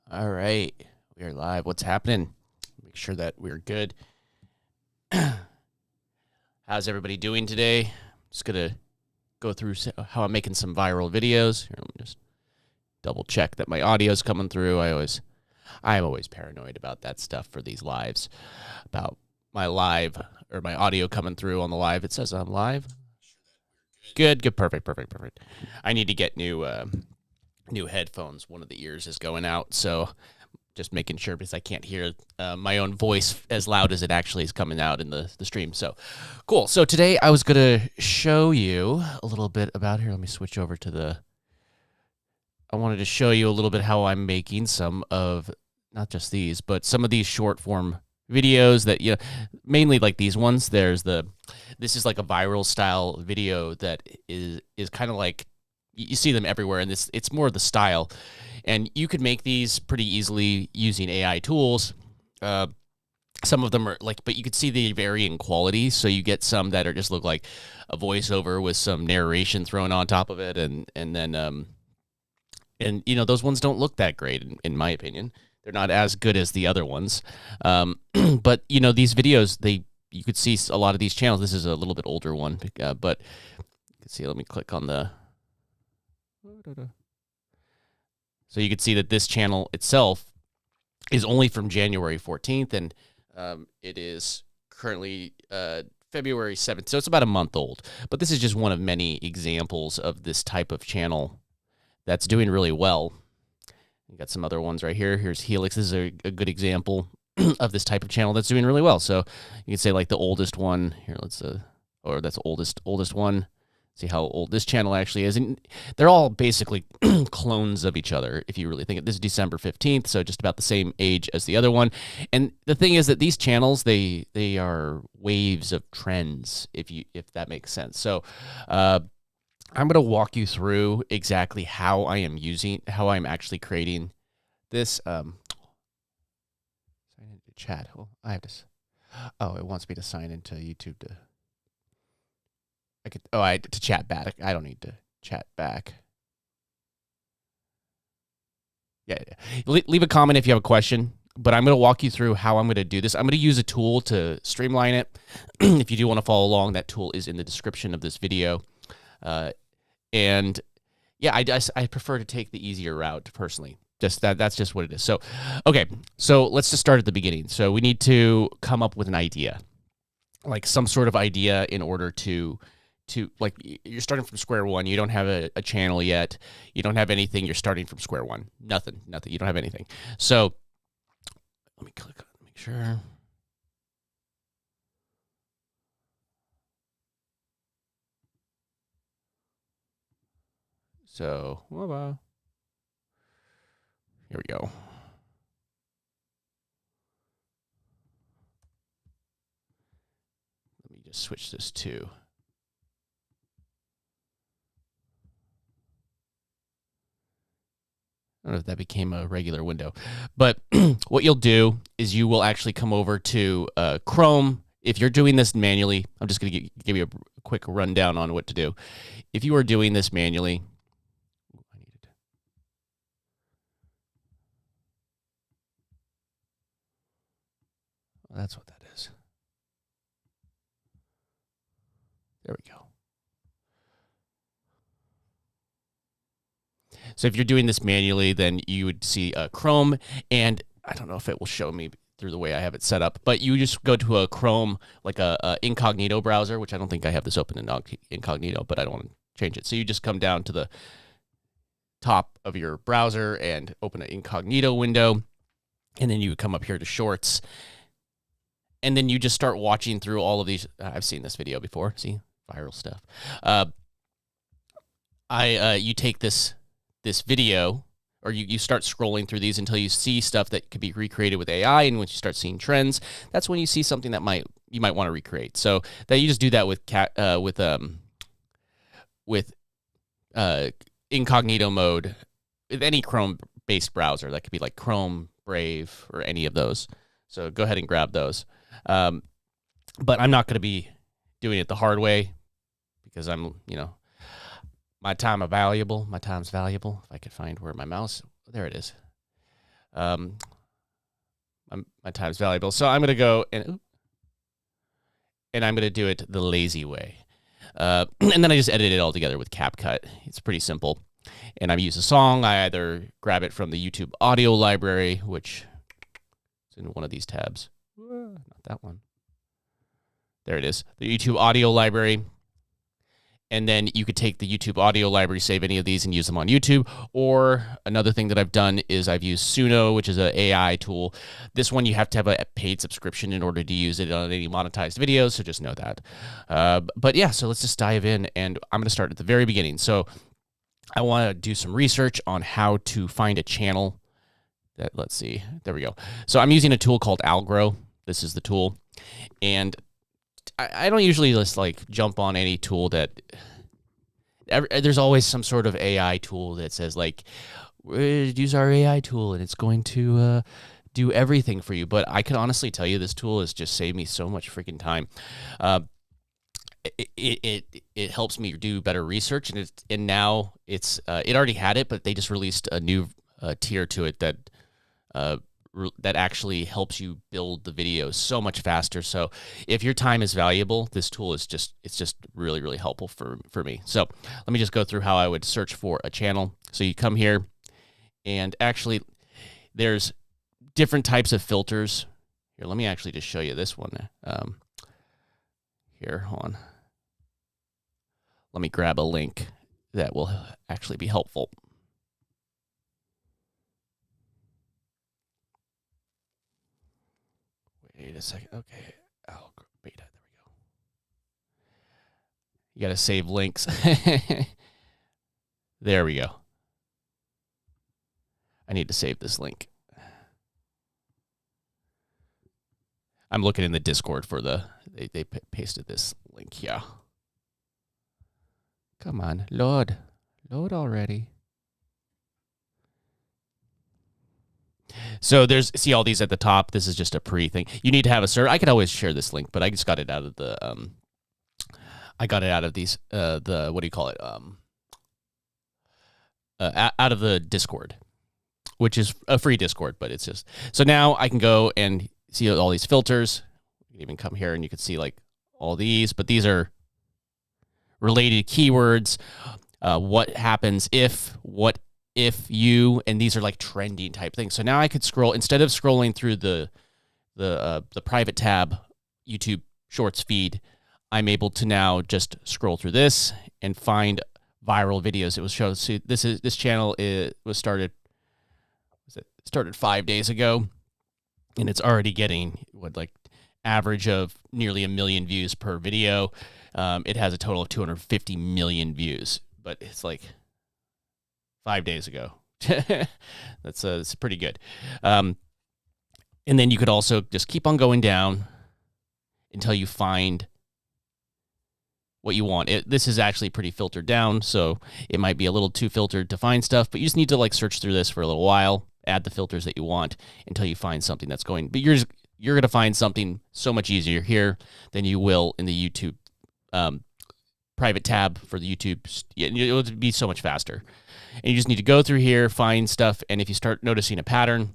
All right, we are live. What's happening? Make sure that we're good. How's everybody doing today? Just gonna go through how I'm making some viral videos. Here, let me just double check that my audio's coming through. I'm always paranoid about that stuff for these lives, about my live or my audio coming through on the live. It says I'm live. Good, perfect. I need to get new headphones. One of the ears is going out, so just making sure because I can't hear my own voice as loud as it actually is coming out in the stream. So cool. So today I was going to show you a little bit about here. Let me switch over to I wanted to show you a little bit how I'm making some of, not just these, but some of these short form videos that, mainly like these ones. This is like a viral style video that is kind of like, you see them everywhere, and it's more of the style. And you could make these pretty easily using AI tools. Some of them are like, but you could see the varying quality. So you get some that are just look like a voiceover with some narration thrown on top of it, and then those ones don't look that great in my opinion. They're not as good as the other ones. But these videos, you could see a lot of these channels. This is a little bit older one, but you can see. Let me click on the. So you can see that this channel itself is only from January 14th, and it is currently February 7th. So it's about a month old. But this is just one of many examples of this type of channel that's doing really well. You got some other ones right here. Here's Helix. This is a good example of this type of channel that's doing really well. So you can say like the oldest one here. Or that's oldest one. See how old this channel actually is. And they're all basically clones of each other, if you really think it. This is December 15th, so just about the same age as the other one. And the thing is that these channels, they are waves of trends, if that makes sense. So I'm going to walk you through exactly how I'm actually creating this. Sign into chat. Well, it wants me to sign into YouTube to chat back. I don't need to chat back. Yeah. Leave a comment if you have a question, but I'm going to walk you through how I'm going to do this. I'm going to use a tool to streamline it. If you do want to follow along, that tool is in the description of this video. And yeah, I prefer to take the easier route personally. That's just what it is. So, okay. So let's just start at the beginning. So we need to come up with an idea, like some sort of idea in order to like, you're starting from square one. You don't have a channel yet. You don't have anything. You're starting from square one. Nothing. You don't have anything. So let me click on it, make sure. So, here we go. Let me just switch this to. I don't know if that became a regular window, but what you'll do is you will actually come over to Chrome. If you're doing this manually, I'm just going to give you a quick rundown on what to do. If you are doing this manually, that's what that is. There we go. So if you're doing this manually, then you would see Chrome, and I don't know if it will show me through the way I have it set up, but you just go to a Chrome, like a incognito browser, which I don't think I have this open in incognito, but I don't want to change it. So you just come down to the top of your browser and open an incognito window, and then you would come up here to Shorts, and then you just start watching through all of these. I've seen this video before. See, viral stuff. You take this video, or you start scrolling through these until you see stuff that could be recreated with AI, and once you start seeing trends, that's when you see something that you might want to recreate. So that you just do that with incognito mode with any Chrome-based browser. That could be like Chrome, Brave, or any of those. So go ahead and grab those. But I'm not going to be doing it the hard way because my time's valuable. If I could find where my mouse, there it is. My time's valuable. So I'm going to go and I'm going to do it the lazy way. And then I just edit it all together with CapCut. It's pretty simple. And I use a song. I either grab it from the YouTube audio library, which is in one of these tabs. Not that one. There it is. The YouTube audio library. And then you could take the YouTube audio library, save any of these, and use them on YouTube. Or another thing that I've done is I've used Suno, which is an AI tool. This one, you have to have a paid subscription in order to use it on any monetized videos, so just know that. But yeah, so let's just dive in, and I'm going to start at the very beginning. So I want to do some research on how to find a channel. Let's see. There we go. So I'm using a tool called Aglow. This is the tool. And I don't usually just like jump on any tool that there's always some sort of AI tool that says like, use our AI tool and it's going to do everything for you. But I can honestly tell you this tool has just saved me so much freaking time. It helps me do better research, and now it already had it, but they just released a new tier to it that actually helps you build the videos so much faster. So if your time is valuable, this tool is just really, really helpful for me. So let me just go through how I would search for a channel. So you come here, and actually there's different types of filters. Here, let me actually just show you this one. Here, hold on. Let me grab a link that will actually be helpful. Wait a second. Okay. Oh, beta. There we go. You got to save links. There we go. I need to save this link. I'm looking in the Discord for they pasted this link here. Come on, load already. So see all these at the top. This is just a pre thing. You need to have a server. I could always share this link, but I just got it out of the these the what do you call it out of the Discord, which is a free Discord, but it's just so now I can go and see all these filters. You can even come here and you can see like all these, but these are related keywords. What happens if, what if you, and these are like trending type things. So now I could scroll, instead of scrolling through the private tab YouTube Shorts feed, I'm able to now just scroll through this and find viral videos. It was shown. See, this channel was started 5 days ago, and it's already getting like average of nearly 1 million views per video. It has a total of 250 million views, but it's like 5 days ago. That's pretty good. And then you could also just keep on going down until you find what you want. This is actually pretty filtered down, so it might be a little too filtered to find stuff, but you just need to like search through this for a little while, add the filters that you want until you find something that's going. But you're going to find something so much easier here than you will in the YouTube private tab for the YouTube. It'll be so much faster. And you just need to go through here, find stuff, and if you start noticing a pattern,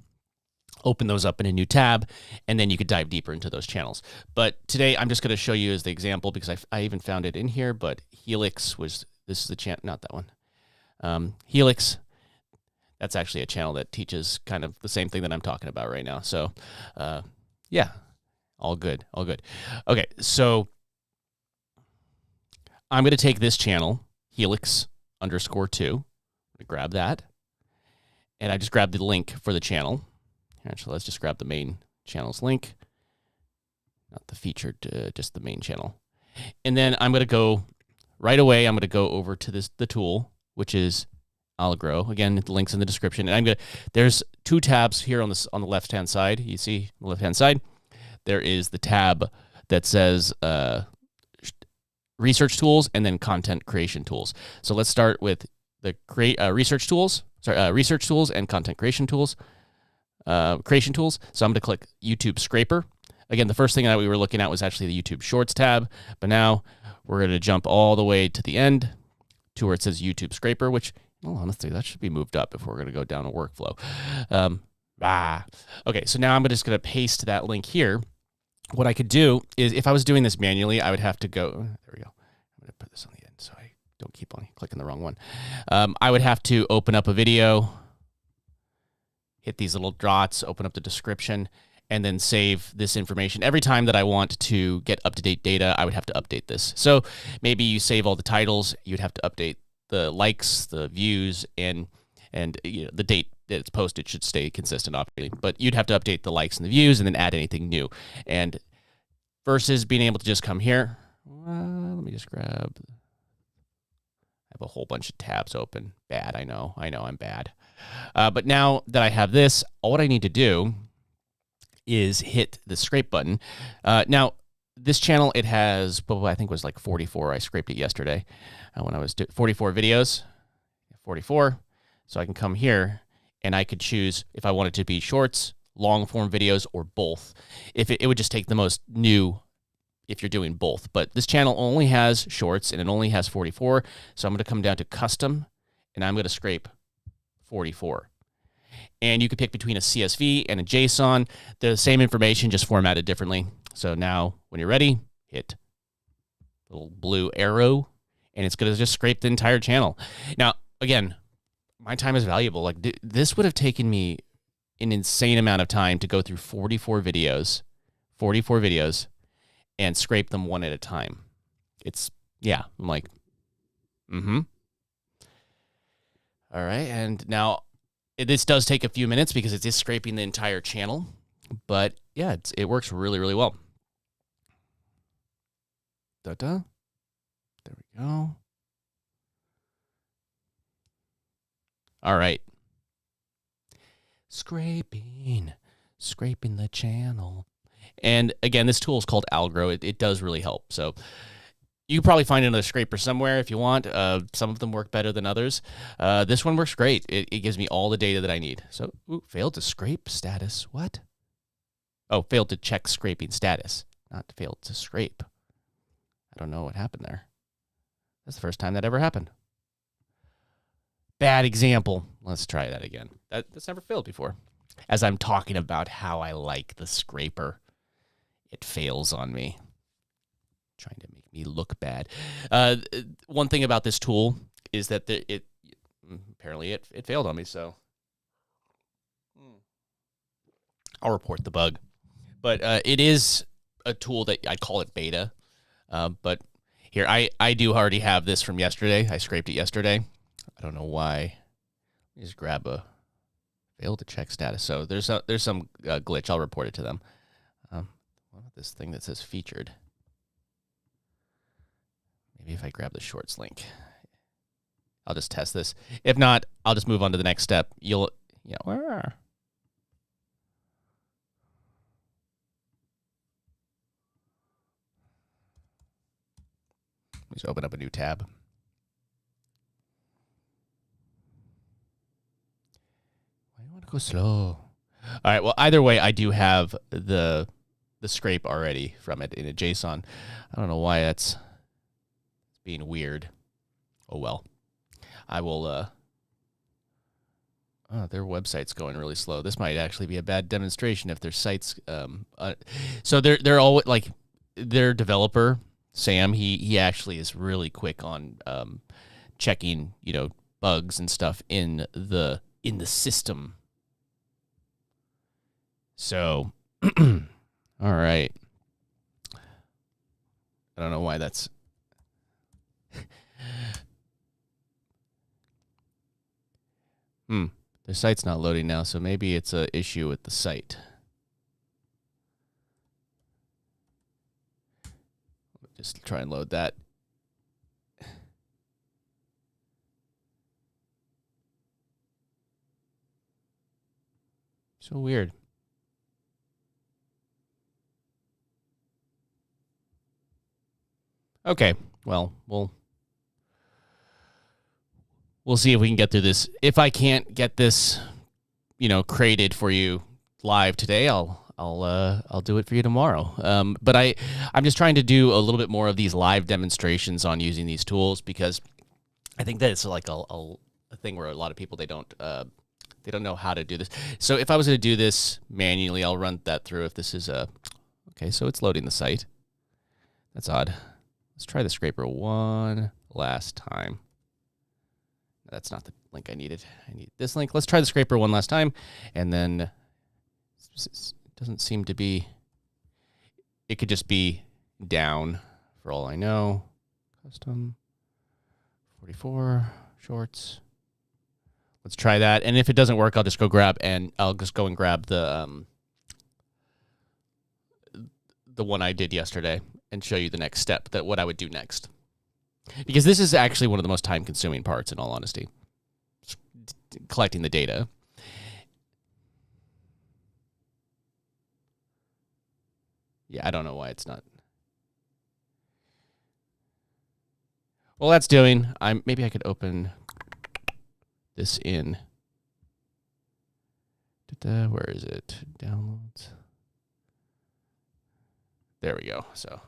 open those up in a new tab, and then you could dive deeper into those channels. But today, I'm just going to show you as the example, because I even found it in here, but Helix this is the channel, not that one. Helix, that's actually a channel that teaches kind of the same thing that I'm talking about right now. So, yeah, all good. Okay, so I'm going to take this channel, Helix_2. I'm going to grab that, and I just grabbed the link for the channel. Actually, let's just grab the main channel's link, not the featured, just the main channel. And then I'm going to go right away. I'm going to go over to the tool, which is Aglow. Again, the link's in the description. And there's two tabs here on the left-hand side. You see the left-hand side, there is the tab that says research tools and then content creation tools. So let's start with the research tools and content creation tools. So I'm going to click YouTube Scraper. Again, the first thing that we were looking at was actually the YouTube Shorts tab, but now we're going to jump all the way to the end to where it says YouTube Scraper, which, honestly, that should be moved up if we're going to go down a workflow. Okay, so now I'm just going to paste that link here. What I could do is, if I was doing this manually, I would have to go. There we go. I'm going to put this on the end so I don't keep on clicking the wrong one. I would have to open up a video, hit these little dots, open up the description, and then save this information. Every time that I want to get up-to-date data, I would have to update this. So maybe you save all the titles, you'd have to update the likes, the views, and you know, the date that it's posted should stay consistent, obviously. But you'd have to update the likes and the views and then add anything new. And versus being able to just come here, let me just grab. I have a whole bunch of tabs open. Bad, I know I'm bad. But now that I have this, all what I need to do is hit the scrape button. Now, this channel, it has, I think it was like 44. I scraped it yesterday when I was doing 44 videos. 44. So I can come here and I could choose if I wanted to be shorts, long form videos, or both. If it would just take the most new if you're doing both. But this channel only has shorts and it only has 44. So I'm going to come down to custom and I'm going to scrape 44. And you could pick between a CSV and a JSON. They're the same information, just formatted differently. So now when you're ready, hit little blue arrow and it's going to just scrape the entire channel. Now, again, my time is valuable. Like this would have taken me an insane amount of time to go through 44 videos and scrape them one at a time. It's, yeah, I'm like, all right, and now this does take a few minutes because it's just scraping the entire channel, but yeah, it works really, really well. There we go. All right. Scraping the channel. And again, this tool is called Aglow. It does really help. So you can probably find another scraper somewhere if you want. Some of them work better than others. This one works great. It gives me all the data that I need. So, failed to scrape status. What? Oh, failed to check scraping status. Not failed to scrape. I don't know what happened there. That's the first time that ever happened. Bad example. Let's try that again. That's never failed before. As I'm talking about how I like the scraper, it fails on me. Trying to make me look bad. One thing about this tool is that apparently it failed on me, so I'll report the bug. But it is a tool that I call it beta. But here, I do already have this from yesterday. I scraped it yesterday. I don't know why. Let me just grab a failed to check status. So there's some glitch. I'll report it to them. What about this thing that says featured? Maybe if I grab the shorts link, I'll just test this. If not, I'll just move on to the next step. Let's open up a new tab. Why do you want to go slow? All right. Well, either way, I do have the scrape already from it in a JSON. I don't know why that's being weird. Oh well. I will. Their website's going really slow. This might actually be a bad demonstration if their sites. So they're all like their developer Sam. He actually is really quick on checking bugs and stuff in the system. So, all right. I don't know why that's. The site's not loading now, so maybe it's an issue with the site. Just try and load that. So weird. Okay, well, we'll see if we can get through this. If I can't get this, created for you live today, I'll do it for you tomorrow. But I'm just trying to do a little bit more of these live demonstrations on using these tools because I think that it's like a thing where a lot of people they don't They don't know how to do this. So if I was going to do this manually, I'll run that through. If this is a okay, so it's loading the site. That's odd. Let's try the scraper one last time. That's not the link I needed. I need this link. Let's try the scraper one last time, and then it doesn't seem to be. It could just be down for all I know. Custom 44 shorts. Let's try that, and if it doesn't work, I'll just go grab the one I did yesterday and show you the next step, that what I would do next. Because this is actually one of the most time-consuming parts, in all honesty, collecting the data. Yeah, I don't know why it's not. Well, that's doing. Maybe I could open this in. Where is it? Downloads. There we go. So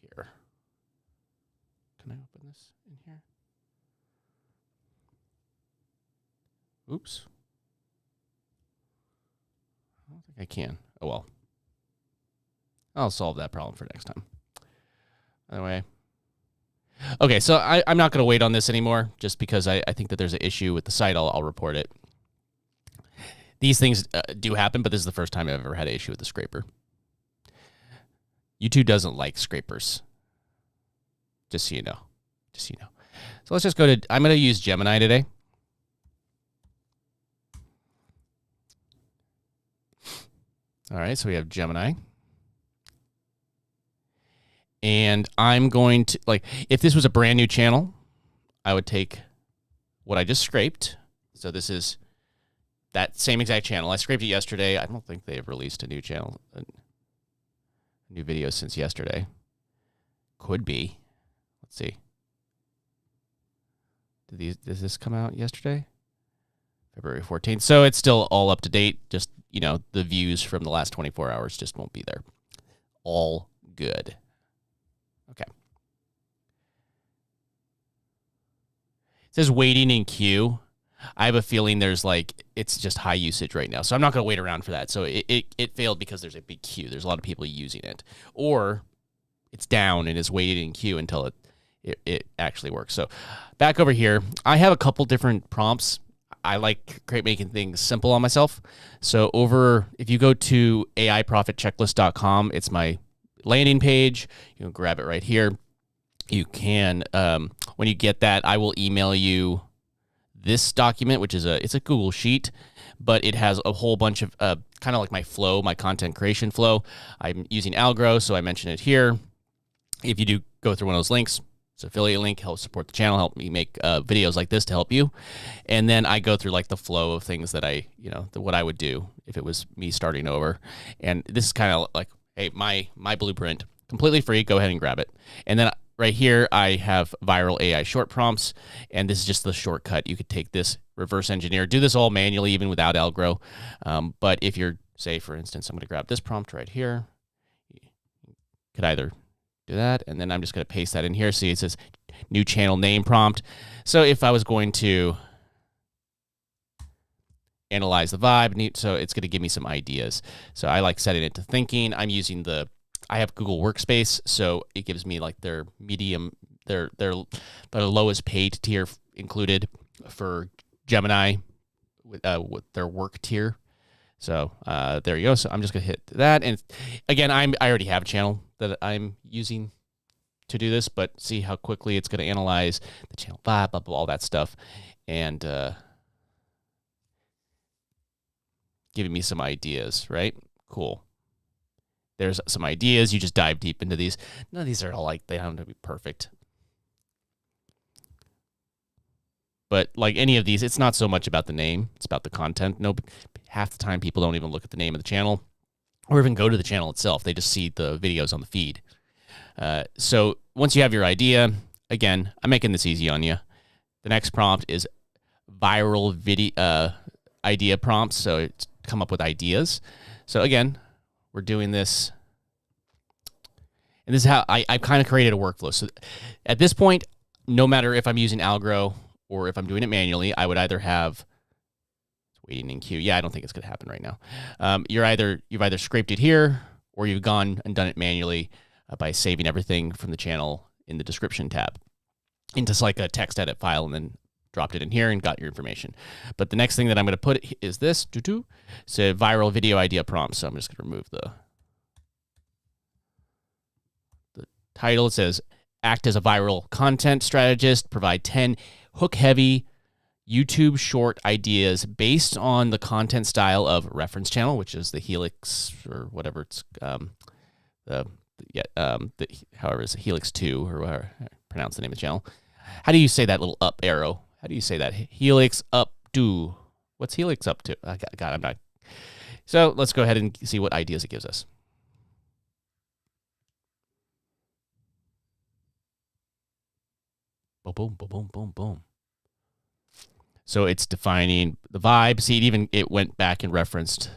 here. Can I open this in here? Oops. I don't think I can. Oh, well. I'll solve that problem for next time. Anyway. Okay, so I'm not going to wait on this anymore, just because I think that there's an issue with the site. I'll report it. These things do happen, but this is the first time I've ever had an issue with the scraper. YouTube doesn't like scrapers. Just so you know. Just so you know. So let's just go to, I'm going to use Gemini today. All right, so we have Gemini. And I'm going to, like, if this was a brand new channel, I would take what I just scraped. So this is that same exact channel. I scraped it yesterday. I don't think they've released a new channel, a new video since yesterday. Could be. Let's see. Does this come out yesterday? February 14th. So it's still all up to date. Just, you know, the views from the last 24 hours just won't be there. All good. Okay. It says waiting in queue. I have a feeling there's it's just high usage right now. So I'm not going to wait around for that. So it failed because there's a big queue. There's a lot of people using it. Or it's down and is waiting in queue until it actually works. So back over here, I have a couple different prompts. I like making things simple on myself. So if you go to AIProfitChecklist.com, it's my landing page. You can grab it right here. You can, when you get that, I will email you this document, which is it's a Google Sheet, but it has a whole bunch of kind of like my flow, my content creation flow. I'm using Aglow, so I mention it here. If you do go through one of those links, it's an affiliate link, help support the channel, help me make videos like this to help you. And then I go through like the flow of things that what I would do if it was me starting over. And this is kind of like, hey, my blueprint, completely free. Go ahead and grab it. And then right here, I have viral AI short prompts, and this is just the shortcut. You could take this, reverse engineer, do this all manually, even without Aglow. But if you're, say, for instance, I'm going to grab this prompt right here. You could either do that, and then I'm just going to paste that in here. See, it says new channel name prompt. So if I was going to analyze the vibe, so it's going to give me some ideas. So I like setting it to thinking. I'm using I have Google Workspace, so it gives me like their medium, their lowest paid tier included for Gemini with their work tier. So there you go. So I'm just gonna hit that, and again, I already have a channel that I'm using to do this, but see how quickly it's gonna analyze the channel vibe, blah, blah, all that stuff, and giving me some ideas. Right? Cool. There's some ideas. You just dive deep into these. None of these are all they don't have to be perfect. But like any of these, it's not so much about the name. It's about the content. Half the time people don't even look at the name of the channel or even go to the channel itself. They just see the videos on the feed. So once you have your idea, again, I'm making this easy on you. The next prompt is viral video idea prompts. So it's come up with ideas. So again, we're doing this, and this is how I've kind of created a workflow. So at this point, no matter if I'm using Aglow or if I'm doing it manually, I would either have waiting in queue. Yeah, I don't think it's going to happen right now. You've either scraped it here or you've gone and done it manually by saving everything from the channel in the description tab into like a text edit file and then dropped it in here and got your information. But the next thing that I'm going to put is this. It's a viral video idea prompt. So I'm just going to remove the title. It says, act as a viral content strategist, provide 10 hook-heavy YouTube short ideas based on the content style of reference channel, which is the Helix or whatever it's however it's Helix 2 or whatever I pronounce the name of the channel. How do you say that little up arrow? How do you say that? Helix up do. What's Helix up to? God, I'm not. So let's go ahead and see what ideas it gives us. Boom, boom, boom, boom, boom, boom. So it's defining the vibe. See, it went back and referenced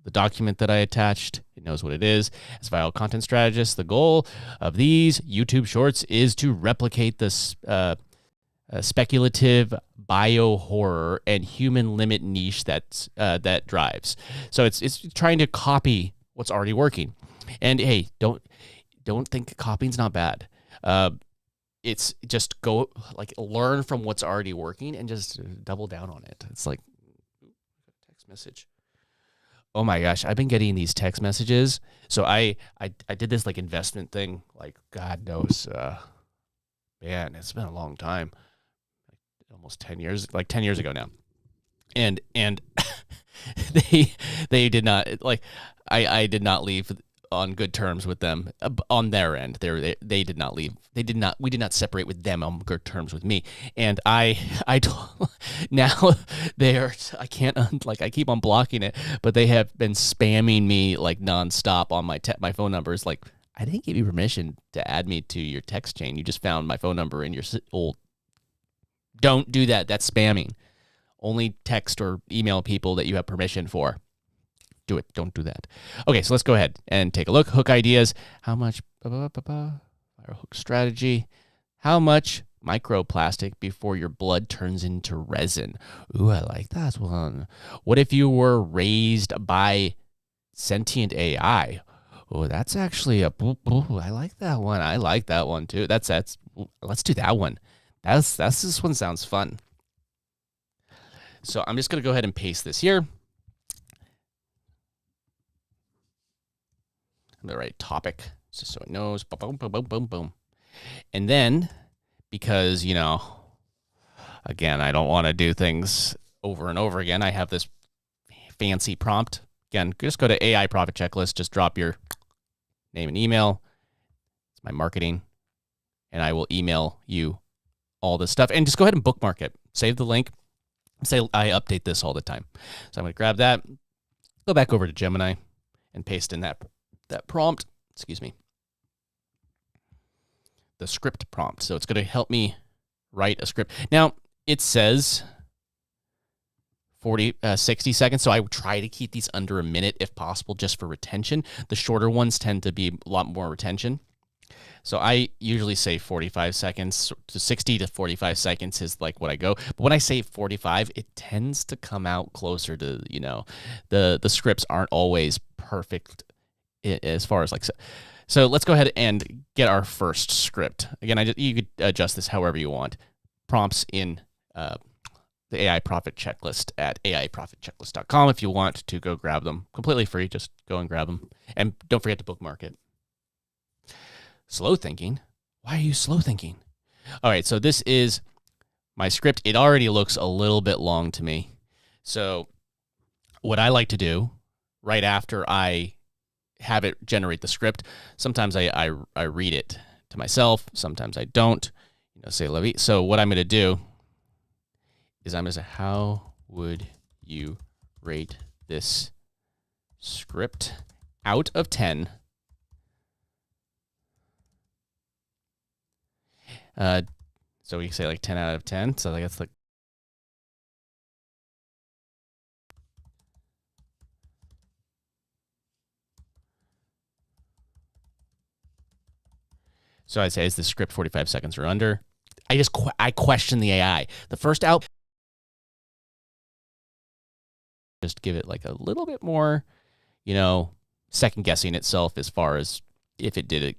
the document that I attached. It knows what it is. As a viral content strategist, the goal of these YouTube shorts is to replicate this speculative bio-horror and human limit niche that drives. So it's trying to copy what's already working. And hey, don't think copying's not bad. It's just learn from what's already working and just double down on it. It's like text message. Oh my gosh, I've been getting these text messages. So I did this like investment thing, like God knows, man, it's been a long time, almost 10 years, like 10 years ago now. And they did not I did not leave on good terms with them on their end. They did not leave. We did not separate with them on good terms with me. And now I can't I keep on blocking it, but they have been spamming me like nonstop on my phone numbers. Like, I didn't give you permission to add me to your text chain. You just found my phone number in your old. Don't do that. That's spamming. Only text or email people that you have permission for. Do it. Don't do that. Okay, so let's go ahead and take a look. Hook ideas. How much? Hook strategy. How much microplastic before your blood turns into resin? Ooh, I like that one. What if you were raised by sentient AI? Oh, that's actually I like that one. I like that one too. Let's do that one. This one sounds fun. So I'm just gonna go ahead and paste this here. The right topic, just so it knows. Boom, boom, boom, boom, boom. And then, because, again, I don't want to do things over and over again, I have this fancy prompt. Again, just go to AI Profit Checklist, just drop your name and email. It's my marketing, and I will email you all this stuff. And just go ahead and bookmark it. Save the link. Say I update this all the time. So I'm going to grab that, go back over to Gemini, and paste in that prompt, the script prompt. So it's going to help me write a script. Now, it says 60 seconds, so I would try to keep these under a minute if possible, just for retention. The shorter ones tend to be a lot more retention. So I usually say 45 seconds to 60 to 45 seconds is like what I go. But when I say 45, it tends to come out closer to, the scripts aren't always perfect as far as so let's go ahead and get our first script. Again, you could adjust this however you want. Prompts in the AI Profit Checklist at aiprofitchecklist.com if you want to go grab them. Completely free. Just go and grab them. And don't forget to bookmark it. Slow thinking? Why are you slow thinking? All right, so this is my script. It already looks a little bit long to me. So what I like to do right after I have it generate the script, sometimes I read it to myself, sometimes I don't, say Levy. So what I'm going to do is I'm going to say, how would you rate this script out of 10? So we can say like 10 out of 10. So that's like, so I'd say, is the script 45 seconds or under? I question the AI. The first out just give it like a little bit more, second guessing itself as far as if it did it.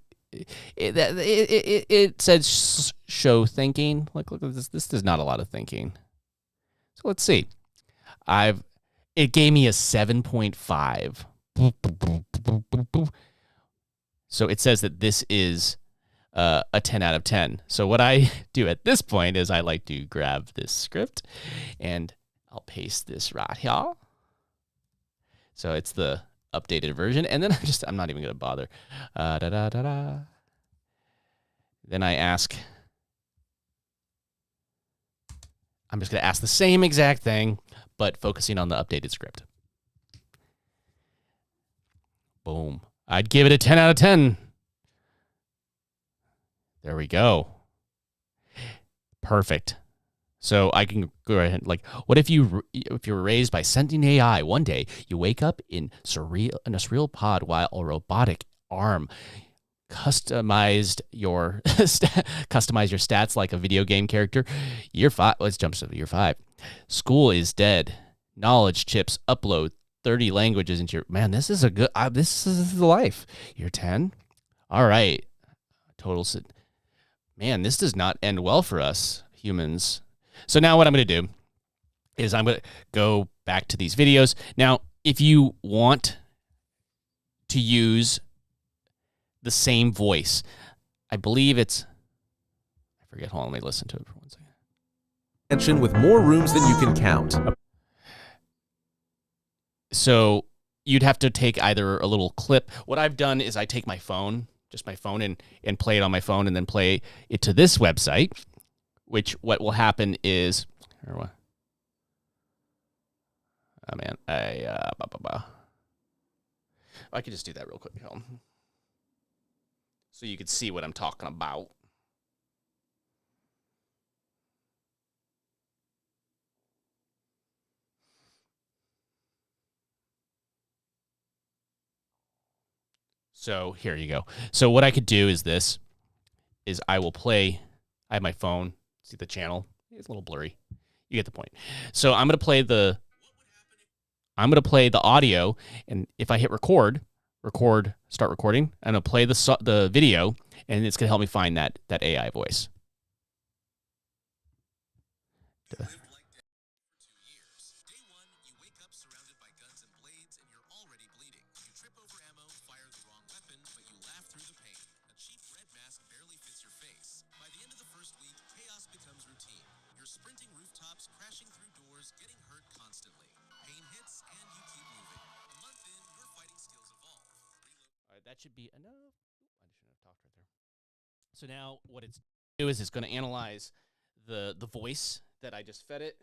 It said show thinking. Look at this. This is not a lot of thinking. So let's see. It gave me a 7.5. So it says that this is a 10 out of 10. So what I do at this point is I like to grab this script and I'll paste this right here. So it's the updated version. And then I'm not even going to bother. Then I ask, I'm just going to ask the same exact thing, but focusing on the updated script. Boom. I'd give it a 10 out of 10. There we go. Perfect. So I can go ahead and what if you were raised by sentient AI? One day you wake up in a surreal pod while a robotic arm customize your stats like a video game character. Year 5. Let's jump to year 5. School is dead. Knowledge chips upload 30 languages into your... Man, this is a good... this is the life. Year 10. All right. Total... Man, this does not end well for us humans. So now what I'm going to do is I'm going to go back to these videos. Now, if you want to use the same voice, I believe it's... I forget. Hold on, let me listen to it for 1 second. With more rooms than you can count. So you'd have to take either a little clip. What I've done is I take my phone, just my phone, and play it on my phone and then play it to this website, which what will happen is... Oh, man. I could just do that real quick. So you could see what I'm talking about. So here you go. So what I could do is I will play. I have my phone. See the channel? It's a little blurry. You get the point. So I'm going to play the audio, and if I hit start recording, I'm going to play the video, and it's going to help me find that AI voice. That should be enough. I shouldn't have talked right there. So now what it's do is it's going to analyze the voice that I just fed it.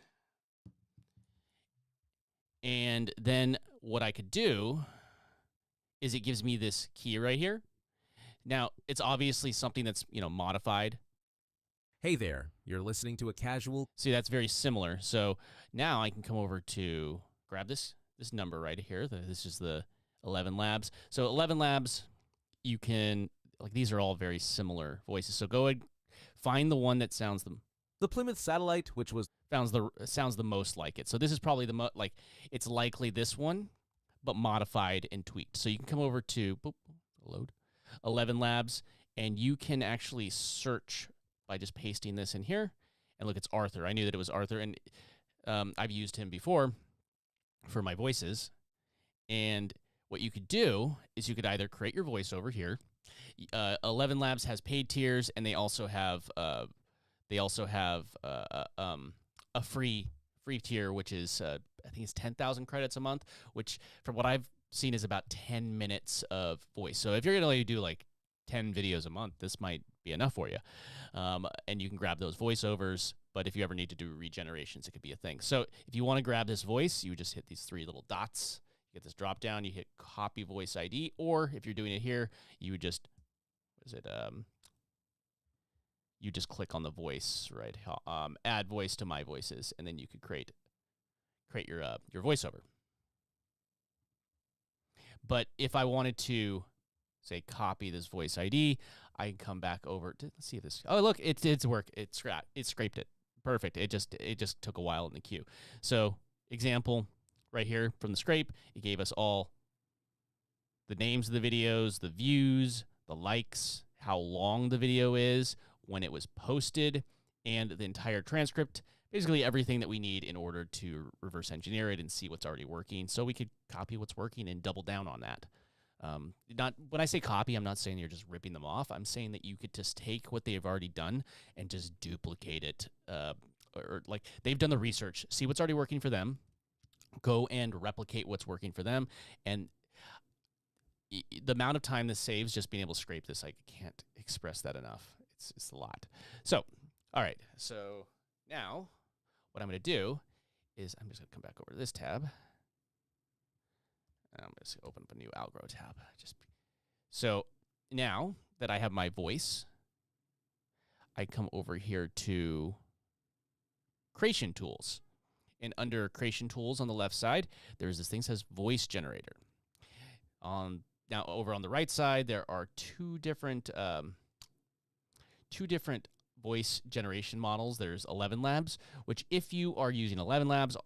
And then what I could do is it gives me this key right here. Now, it's obviously something that's, modified. Hey there, you're listening to a casual... See, that's very similar. So now I can come over to grab this number right here. This is the 11 Labs. So 11 Labs, you can, these are all very similar voices. So go ahead, find the one that sounds the Plymouth Satellite, which was... sounds the most like it. So this is probably it's likely this one, but modified and tweaked. So you can come over to, load, 11 Labs, and you can actually search by just pasting this in here. And look, it's Arthur. I knew that it was Arthur, and I've used him before for my voices. And what you could do is you could either create your voice over here. 11 Labs has paid tiers, and they also have a free tier, which is I think it's 10,000 credits a month, which from what I've seen is about 10 minutes of voice. So if you're going to do 10 videos a month, this might be enough for you. And you can grab those voiceovers, but if you ever need to do regenerations, it could be a thing. So if you want to grab this voice, you just hit these 3 little dots. You get this drop down, you hit copy voice ID, or if you're doing it here, you would just, you just click on the voice, right? Add voice to my voices, and then you could create your voiceover. But if I wanted to, say, copy this voice ID, I can come back over to, let's see if this, oh, look, it's work. It scraped it. Perfect. It just took a while in the queue. So example, right here from the scrape, it gave us all the names of the videos, the views, the likes, how long the video is, when it was posted, and the entire transcript. Basically everything that we need in order to reverse engineer it and see what's already working, so we could copy what's working and double down on that. Not when I say copy, I'm not saying you're just ripping them off. I'm saying that you could just take what they've already done and just duplicate it. Or like they've done the research, see what's already working for them, go and replicate what's working for them. And the amount of time this saves just being able to scrape this, I can't express that enough. It's a lot. So, all right. So now what I'm going to do is I'm just going to come back over to this tab. And I'm just going to open up a new Aglow tab. So now that I have my voice, I come over here to Creation Tools. And under Creation Tools on the left side, there's this thing that says Voice Generator. Now over on the right side, there are two different voice generation models. There's 11 Labs, which if you are using 11 Labs,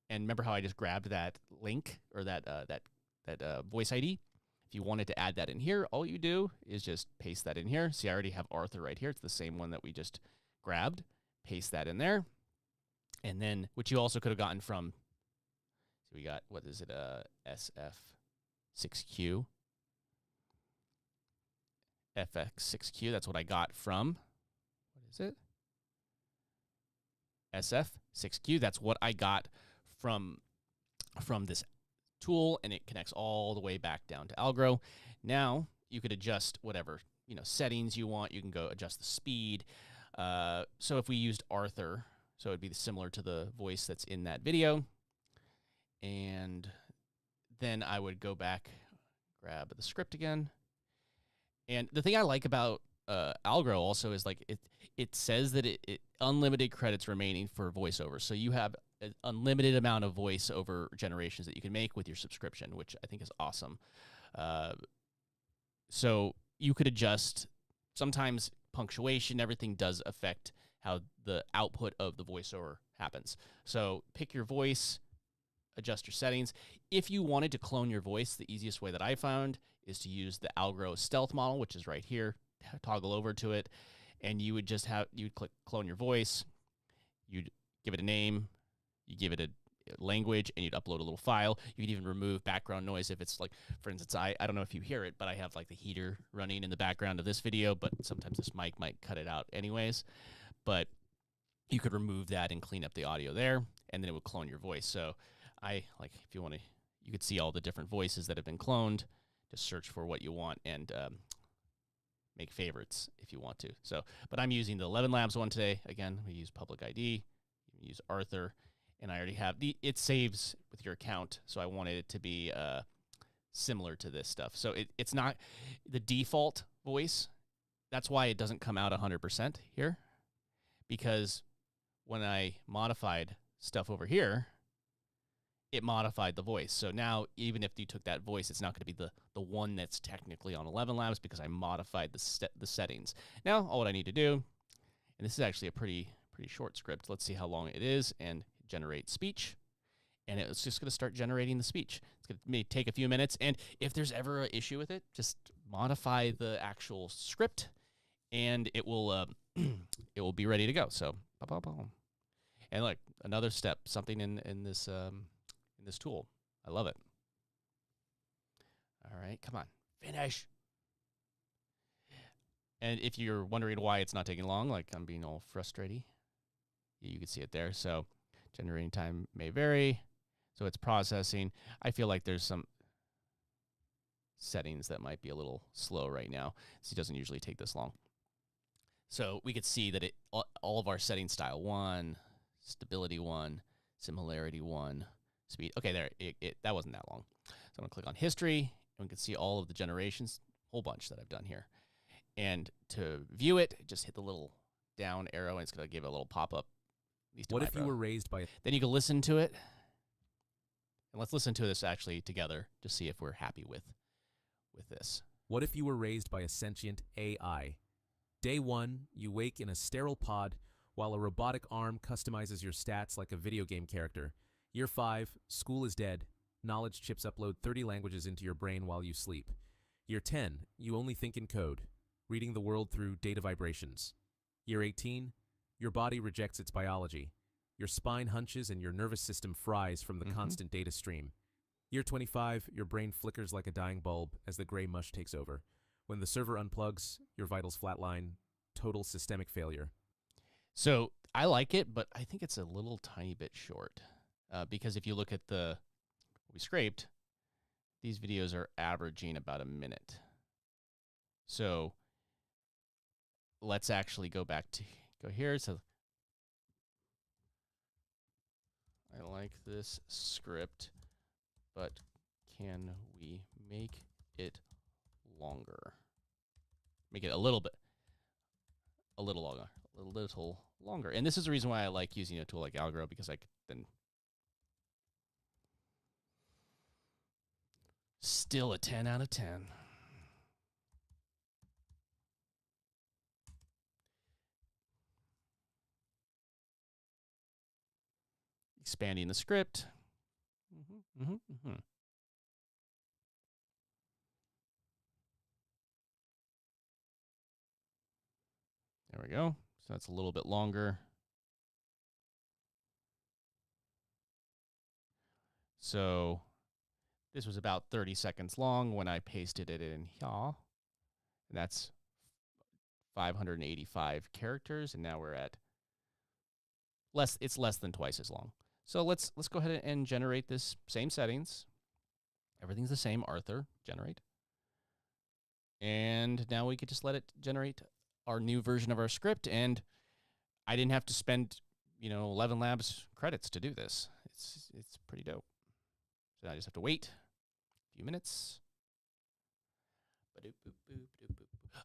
and remember how I just grabbed that link or that voice ID, if you wanted to add that in here, all you do is just paste that in here. See, I already have Arthur right here. It's the same one that we just grabbed. Paste that in there. And then, which you also could have gotten from, so we got, what is it, SF6Q. FX6Q, that's what I got from, what is it? SF6Q, that's what I got from this tool, and it connects all the way back down to Aglow. Now, you could adjust whatever, settings you want. You can go adjust the speed. So if we used Arthur, so it'd be similar to the voice that's in that video. And then I would go back, grab the script again. And the thing I like about Aglow also is like it says that it unlimited credits remaining for voiceover. So you have an unlimited amount of voiceover generations that you can make with your subscription, which I think is awesome. So you could adjust, sometimes punctuation, everything does affect how the output of the voiceover happens. So pick your voice, adjust your settings. If you wanted to clone your voice, the easiest way that I found is to use the Aglow stealth model, which is right here. Toggle over to it, and you'd click clone your voice. You'd give it a name, you give it a language, and you'd upload a little file. You could even remove background noise if it's like, for instance, I don't know if you hear it, but I have like the heater running in the background of this video, but sometimes this mic might cut it out anyways. But you could remove that and clean up the audio there, and then it would clone your voice. So if you want to, you could see all the different voices that have been cloned. Just search for what you want and make favorites if you want to. So, but I'm using the 11 Labs one today. Again, we use public ID, you can use Arthur, and I already have it saves with your account. So I wanted it to be similar to this stuff. So it's not the default voice. That's why it doesn't come out 100% here, because when I modified stuff over here, it modified the voice. So now, even if you took that voice, it's not going to be the one that's technically on 11 Labs because I modified the settings. Now, all what I need to do, and this is actually a pretty short script. Let's see how long it is, and generate speech. And it's just going to start generating the speech. It's going to take a few minutes, and if there's ever an issue with it, just modify the actual script, and it will it will be ready to go. So, and look, another step, something in this tool. I love it. All right, come on, finish. And if you're wondering why it's not taking long, like I'm being all frustrated, you can see it there. So generating time may vary. So it's processing. I feel like there's some settings that might be a little slow right now. So it doesn't usually take this long. So we could see that all of our settings, style 1, stability 1, similarity 1, speed. Okay, there, that wasn't that long. So I'm gonna click on history, and we can see all of the generations, whole bunch that I've done here. And to view it, just hit the little down arrow, and it's gonna give it a little pop-up. What if you were raised by... Then you can listen to it. And let's listen to this actually together to see if we're happy with this. What if you were raised by a sentient AI? Day 1, you wake in a sterile pod while a robotic arm customizes your stats like a video game character. Year 5, school is dead. Knowledge chips upload 30 languages into your brain while you sleep. Year 10, you only think in code, reading the world through data vibrations. Year 18, your body rejects its biology. Your spine hunches and your nervous system fries from the constant data stream. Year 25, your brain flickers like a dying bulb as the gray mush takes over. When the server unplugs, your vitals flatline. Total systemic failure. So I like it, but I think it's a little tiny bit short. Because if you look at what we scraped, these videos are averaging about a minute. So let's actually go here. So I like this script, but can we make it longer? Make it a little longer. And this is the reason why I like using a tool like Aglow, because I could then still a 10 out of 10. Expanding the script. There we go. So that's a little bit longer. So this was about 30 seconds long when I pasted it in here. And that's 585 characters, and now we're at it's less than twice as long. So let's go ahead and generate this same settings. Everything's the same. Arthur, generate. And now we could just let it generate our new version of our script, and I didn't have to spend, 11 Labs credits to do this. It's pretty dope. So I just have to wait a few minutes.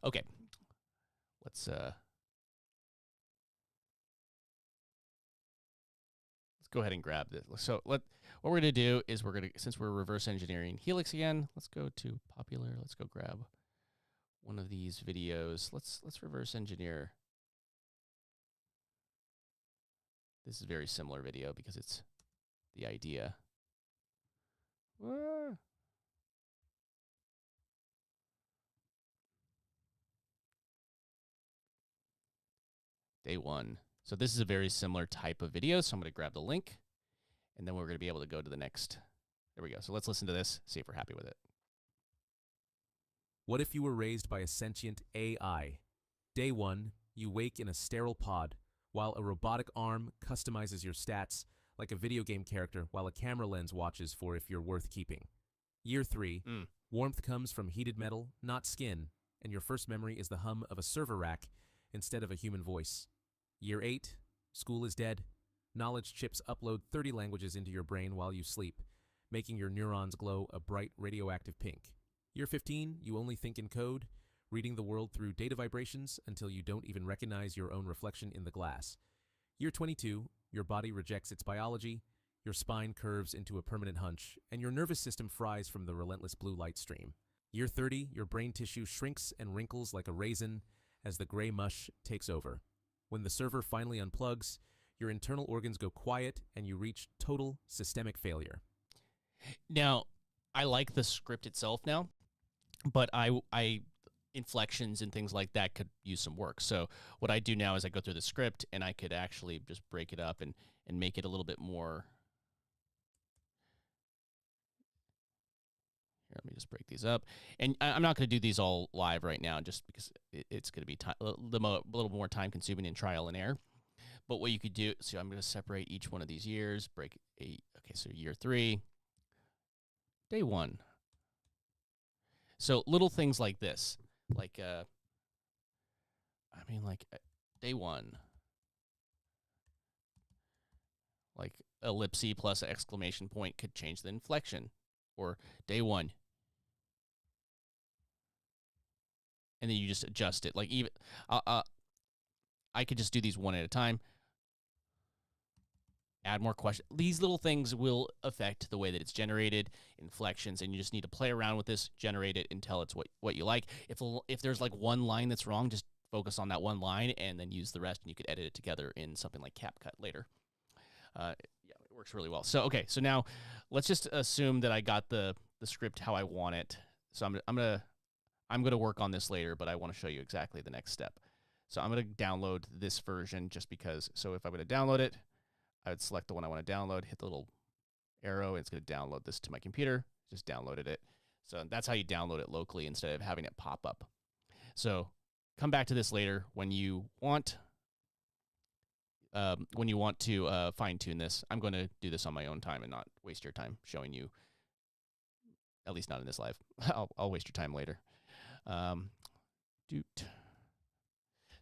Okay. Let's go ahead and grab this. So what we're going to do is since we're reverse engineering Helix again, let's go to popular. Let's go grab one of these videos. Let's reverse engineer. This is a very similar video because it's the idea. Day 1. So this is a very similar type of video. So I'm going to grab the link, and then we're going to be able to go to the next. There we go. So let's listen to this, see if we're happy with it. What if you were raised by a sentient AI? Day 1, you wake in a sterile pod, while a robotic arm customizes your stats like a video game character, while a camera lens watches for if you're worth keeping. Year 3, warmth comes from heated metal, not skin, and your first memory is the hum of a server rack instead of a human voice. Year 8, school is dead. Knowledge chips upload 30 languages into your brain while you sleep, making your neurons glow a bright radioactive pink. Year 15, you only think in code, reading the world through data vibrations until you don't even recognize your own reflection in the glass. Year 22, your body rejects its biology, your spine curves into a permanent hunch, and your nervous system fries from the relentless blue light stream. Year 30, your brain tissue shrinks and wrinkles like a raisin as the gray mush takes over. When the server finally unplugs, your internal organs go quiet and you reach total systemic failure. Now, I like the script itself now, but I inflections and things like that could use some work. So what I do now is I go through the script, and I could actually just break it up and make it a little bit more. Here, let me just break these up. And I'm not going to do these all live right now just because it's going to be a little more time consuming and trial and error. But what you could do, so I'm going to separate each one of these years, okay, so year 3, day 1. So little things like this, like day 1, like ellipse plus exclamation point could change the inflection, or day 1. And then you just adjust it. Like even, I could just do these one at a time. Add more questions. These little things will affect the way that it's generated, inflections, and you just need to play around with this, generate it until it's what you like. If there's like one line that's wrong, just focus on that one line and then use the rest, and you could edit it together in something like CapCut later. Yeah, works really well. So, okay, so now let's just assume that I got the script how I want it. So I'm gonna work on this later, but I want to show you exactly the next step. So I'm gonna download this version just because. So if I'm gonna download it, I would select the one I want to download, hit the little arrow, and it's gonna download this to my computer. Just downloaded it. So that's how you download it locally instead of having it pop up. So come back to this later when you want to fine tune this. I'm going to do this on my own time and not waste your time showing you. At least not in this live. I'll waste your time later.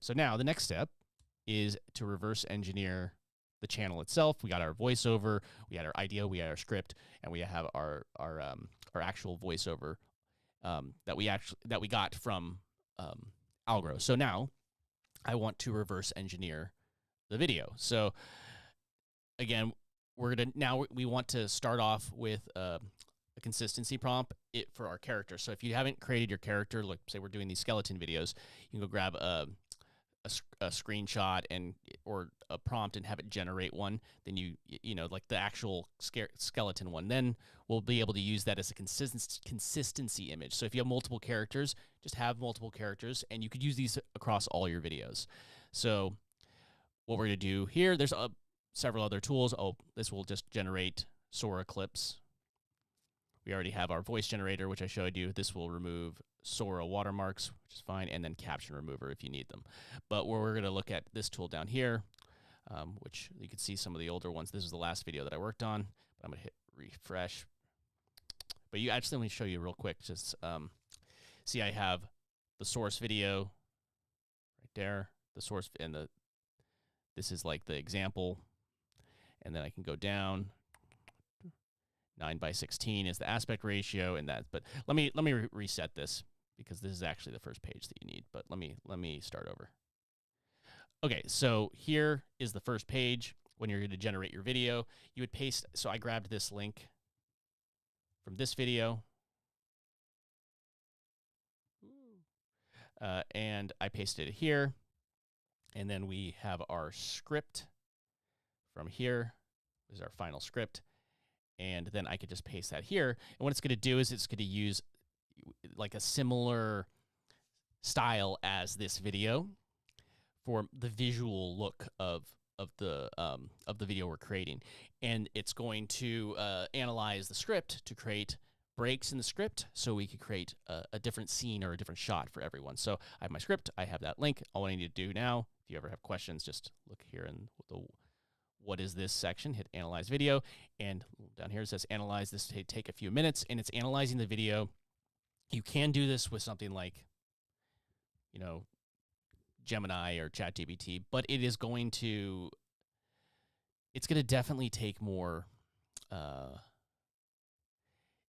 So now the next step is to reverse engineer the channel itself. We got our voiceover, we had our idea, we had our script, and we have our actual voiceover that we got from Aglow. So now I want to reverse engineer the video. So again, we want to start off with a consistency prompt for our character. So if you haven't created your character, like say we're doing these skeleton videos, you can go grab a screenshot or a prompt and have it generate one. Then you know like the actual skeleton one. Then we'll be able to use that as a consistency image. So if you have multiple characters, just have multiple characters, and you could use these across all your videos. So what we're going to do here, there's several other tools. Oh, this will just generate Sora clips. We already have our voice generator, which I showed you. This will remove Sora watermarks, which is fine, and then caption remover if you need them. But we're going to look at this tool down here, which you can see some of the older ones. This is the last video that I worked on, but I'm going to hit refresh. But let me show you real quick. Just see, I have the source video right there, the source, and this is like the example, and then I can go down. 9:16 is the aspect ratio, and that. But let me reset this because this is actually the first page that you need. But let me start over. Okay, so here is the first page. When you're going to generate your video, you would paste. So I grabbed this link from this video, and I pasted it here. And then we have our script from here. This is our final script. And then I could just paste that here. And what it's going to do is it's going to use like a similar style as this video for the visual look of the video we're creating. And it's going to analyze the script to create breaks in the script so we could create a different scene or a different shot for everyone. So I have my script. I have that link. All I need to do now, if you ever have questions, just look here in the what is this section, hit analyze video, and down here it says analyze. This take a few minutes, and it's analyzing the video. You can do this with something like, you know, Gemini or ChatGPT, but it's going to definitely take more,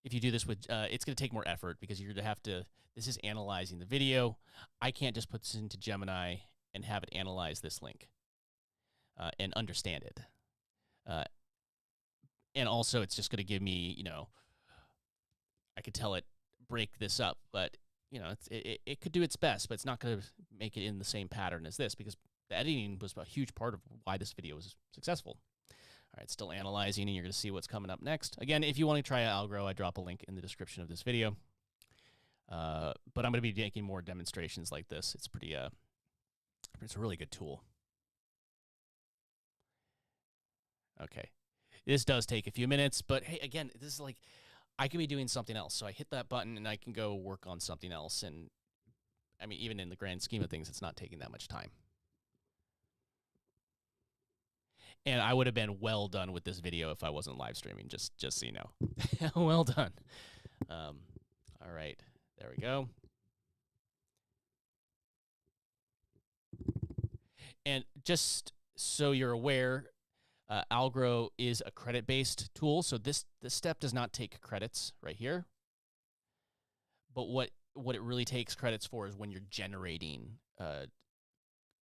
if you do this with, it's going to take more effort because you're going to have to, this is analyzing the video. I can't just put this into Gemini and have it analyze this link. And understand it. And also, it's just going to give me, you know, I could tell it, break this up, but, you know, it could do its best, but it's not going to make it in the same pattern as this because the editing was a huge part of why this video was successful. All right, still analyzing, and you're going to see what's coming up next. Again, if you want to try Aglow, I drop a link in the description of this video. But I'm going to be making more demonstrations like this. It's it's a really good tool. Okay, this does take a few minutes, but hey, again, this is like, I could be doing something else. So I hit that button and I can go work on something else. And I mean, even in the grand scheme of things, it's not taking that much time. And I would have been well done with this video if I wasn't live streaming, just so you know. Well done. All right, there we go. And just so you're aware, Aglow is a credit-based tool, so this step does not take credits right here. But what it really takes credits for is when you're generating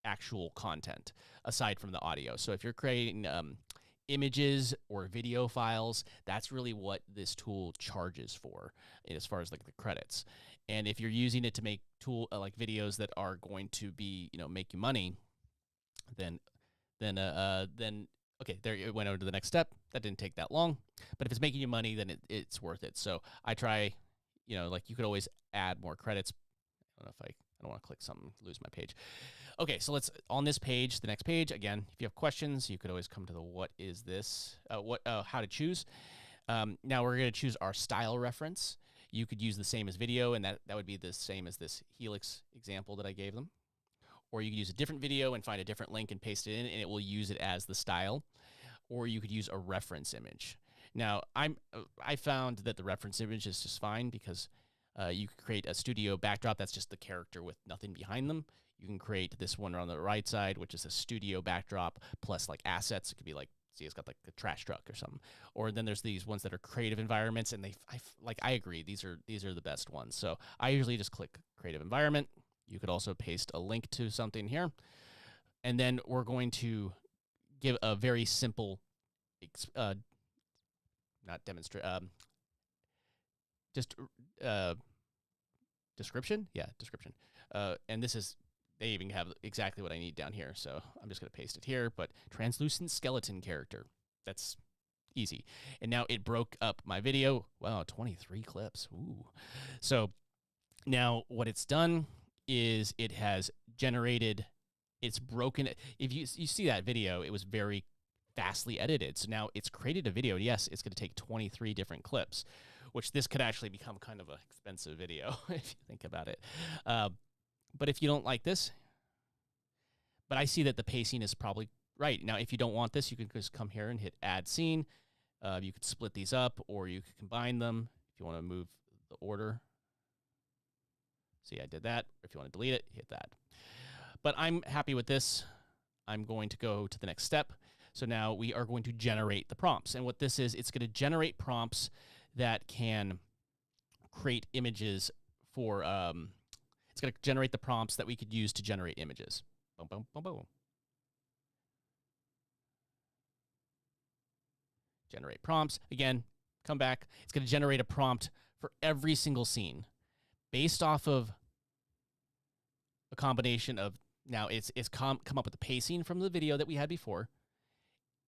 actual content, aside from the audio. So if you're creating images or video files, that's really what this tool charges for, as far as like the credits. And if you're using it to make like videos that are going to be, you know, make you money, then Okay, there it went over to the next step. That didn't take that long. But if it's making you money, then it's worth it. So I try, like you could always add more credits. I don't know if I don't want to click something, lose my page. Okay, so let's, on this page, the next page, again, if you have questions, you could always come to the what is this, how to choose. Now we're going to choose our style reference. You could use the same as video, and that would be the same as this Helix example that I gave them. Or you could use a different video and find a different link and paste it in, and it will use it as the style. Or you could use a reference image. Now, I found that the reference image is just fine because you could create a studio backdrop that's just the character with nothing behind them. You can create this one on the right side, which is a studio backdrop plus like assets. It could be like, see, it's got like a trash truck or something. Or then there's these ones that are creative environments, and I agree, these are the best ones. So I usually just click creative environment. You could also paste a link to something here. And then we're going to give a very simple, not demonstrate, just description. Yeah, description. And this is, they even have exactly what I need down here. So I'm just going to paste it here, but translucent skeleton character. That's easy. And now it broke up my video. Wow, 23 clips. Ooh. So now what it's done is it has generated, it's broken. If you see that video, it was very fastly edited. So now it's created a video. Yes, it's going to take 23 different clips, which this could actually become kind of an expensive video if you think about it. But if you don't like this, but I see that the pacing is probably right. Now, if you don't want this, you can just come here and hit add scene. You could split these up, or you could combine them if you want to move the order. See, I did that. If you want to delete it, hit that. But I'm happy with this. I'm going to go to the next step. So now we are going to generate the prompts. And what this is, it's going to generate prompts that can create images for, it's going to generate the prompts that we could use to generate images. Boom, boom, boom, boom. Generate prompts. Again, come back. It's going to generate a prompt for every single scene based off of a combination of, now it's come up with the pacing from the video that we had before,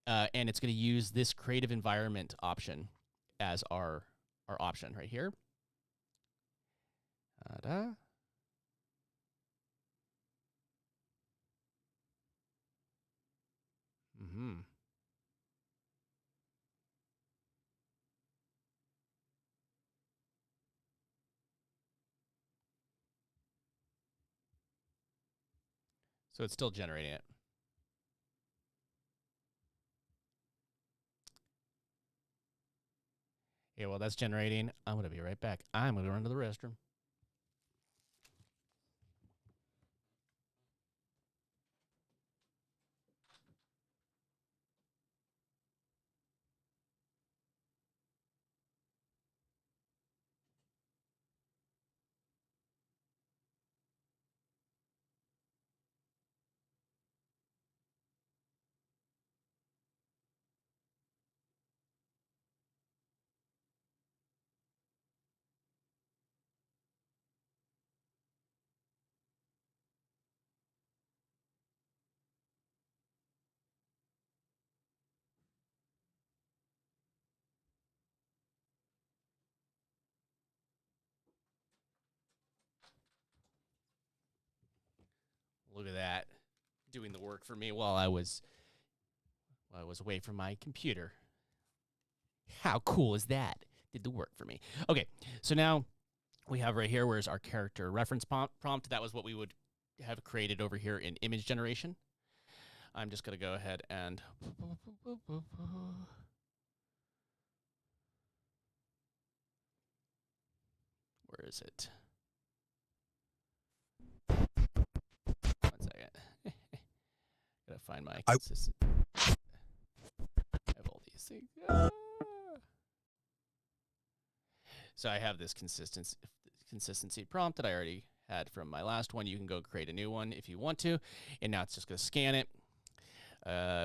and it's going to use this creative environment option as our option right here. So it's still generating it. Yeah, well, that's generating. I'm going to be right back. I'm going to run to the restroom. Look at that, doing the work for me while I was away from my computer. How cool is that? Did the work for me. Okay, so now we have right here, where's our character reference prompt. That was what we would have created over here in image generation. I'm just going to go ahead and where is it? One second. Gotta find my consistent. I have all these things. So I have this consistency prompt that I already had from my last one. You can go create a new one if you want to. And now it's just going to scan it.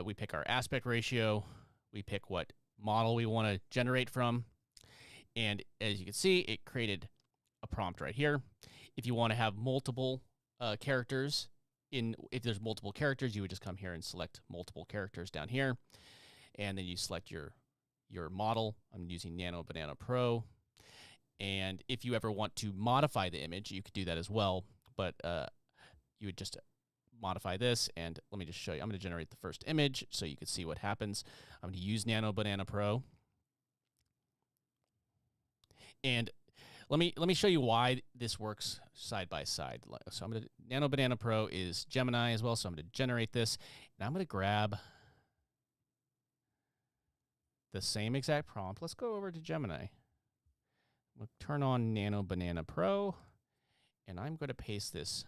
We pick our aspect ratio. We pick what model we want to generate from. And as you can see, it created a prompt right here. If you want to have multiple characters if there's multiple characters, you would just come here and select multiple characters down here, and then you select your model. I'm using Nano Banana Pro, and if you ever want to modify the image, you could do that as well, but you would just modify this, and let me just show you. I'm going to generate the first image so you can see what happens. I'm going to use Nano Banana Pro, and let me show you why this works side by side. So I'm going to Nano Banana Pro is Gemini as well, so I'm going to generate this, and I'm going to grab the same exact prompt. Let's go over to Gemini. We'll turn on Nano Banana Pro, and I'm going to paste this.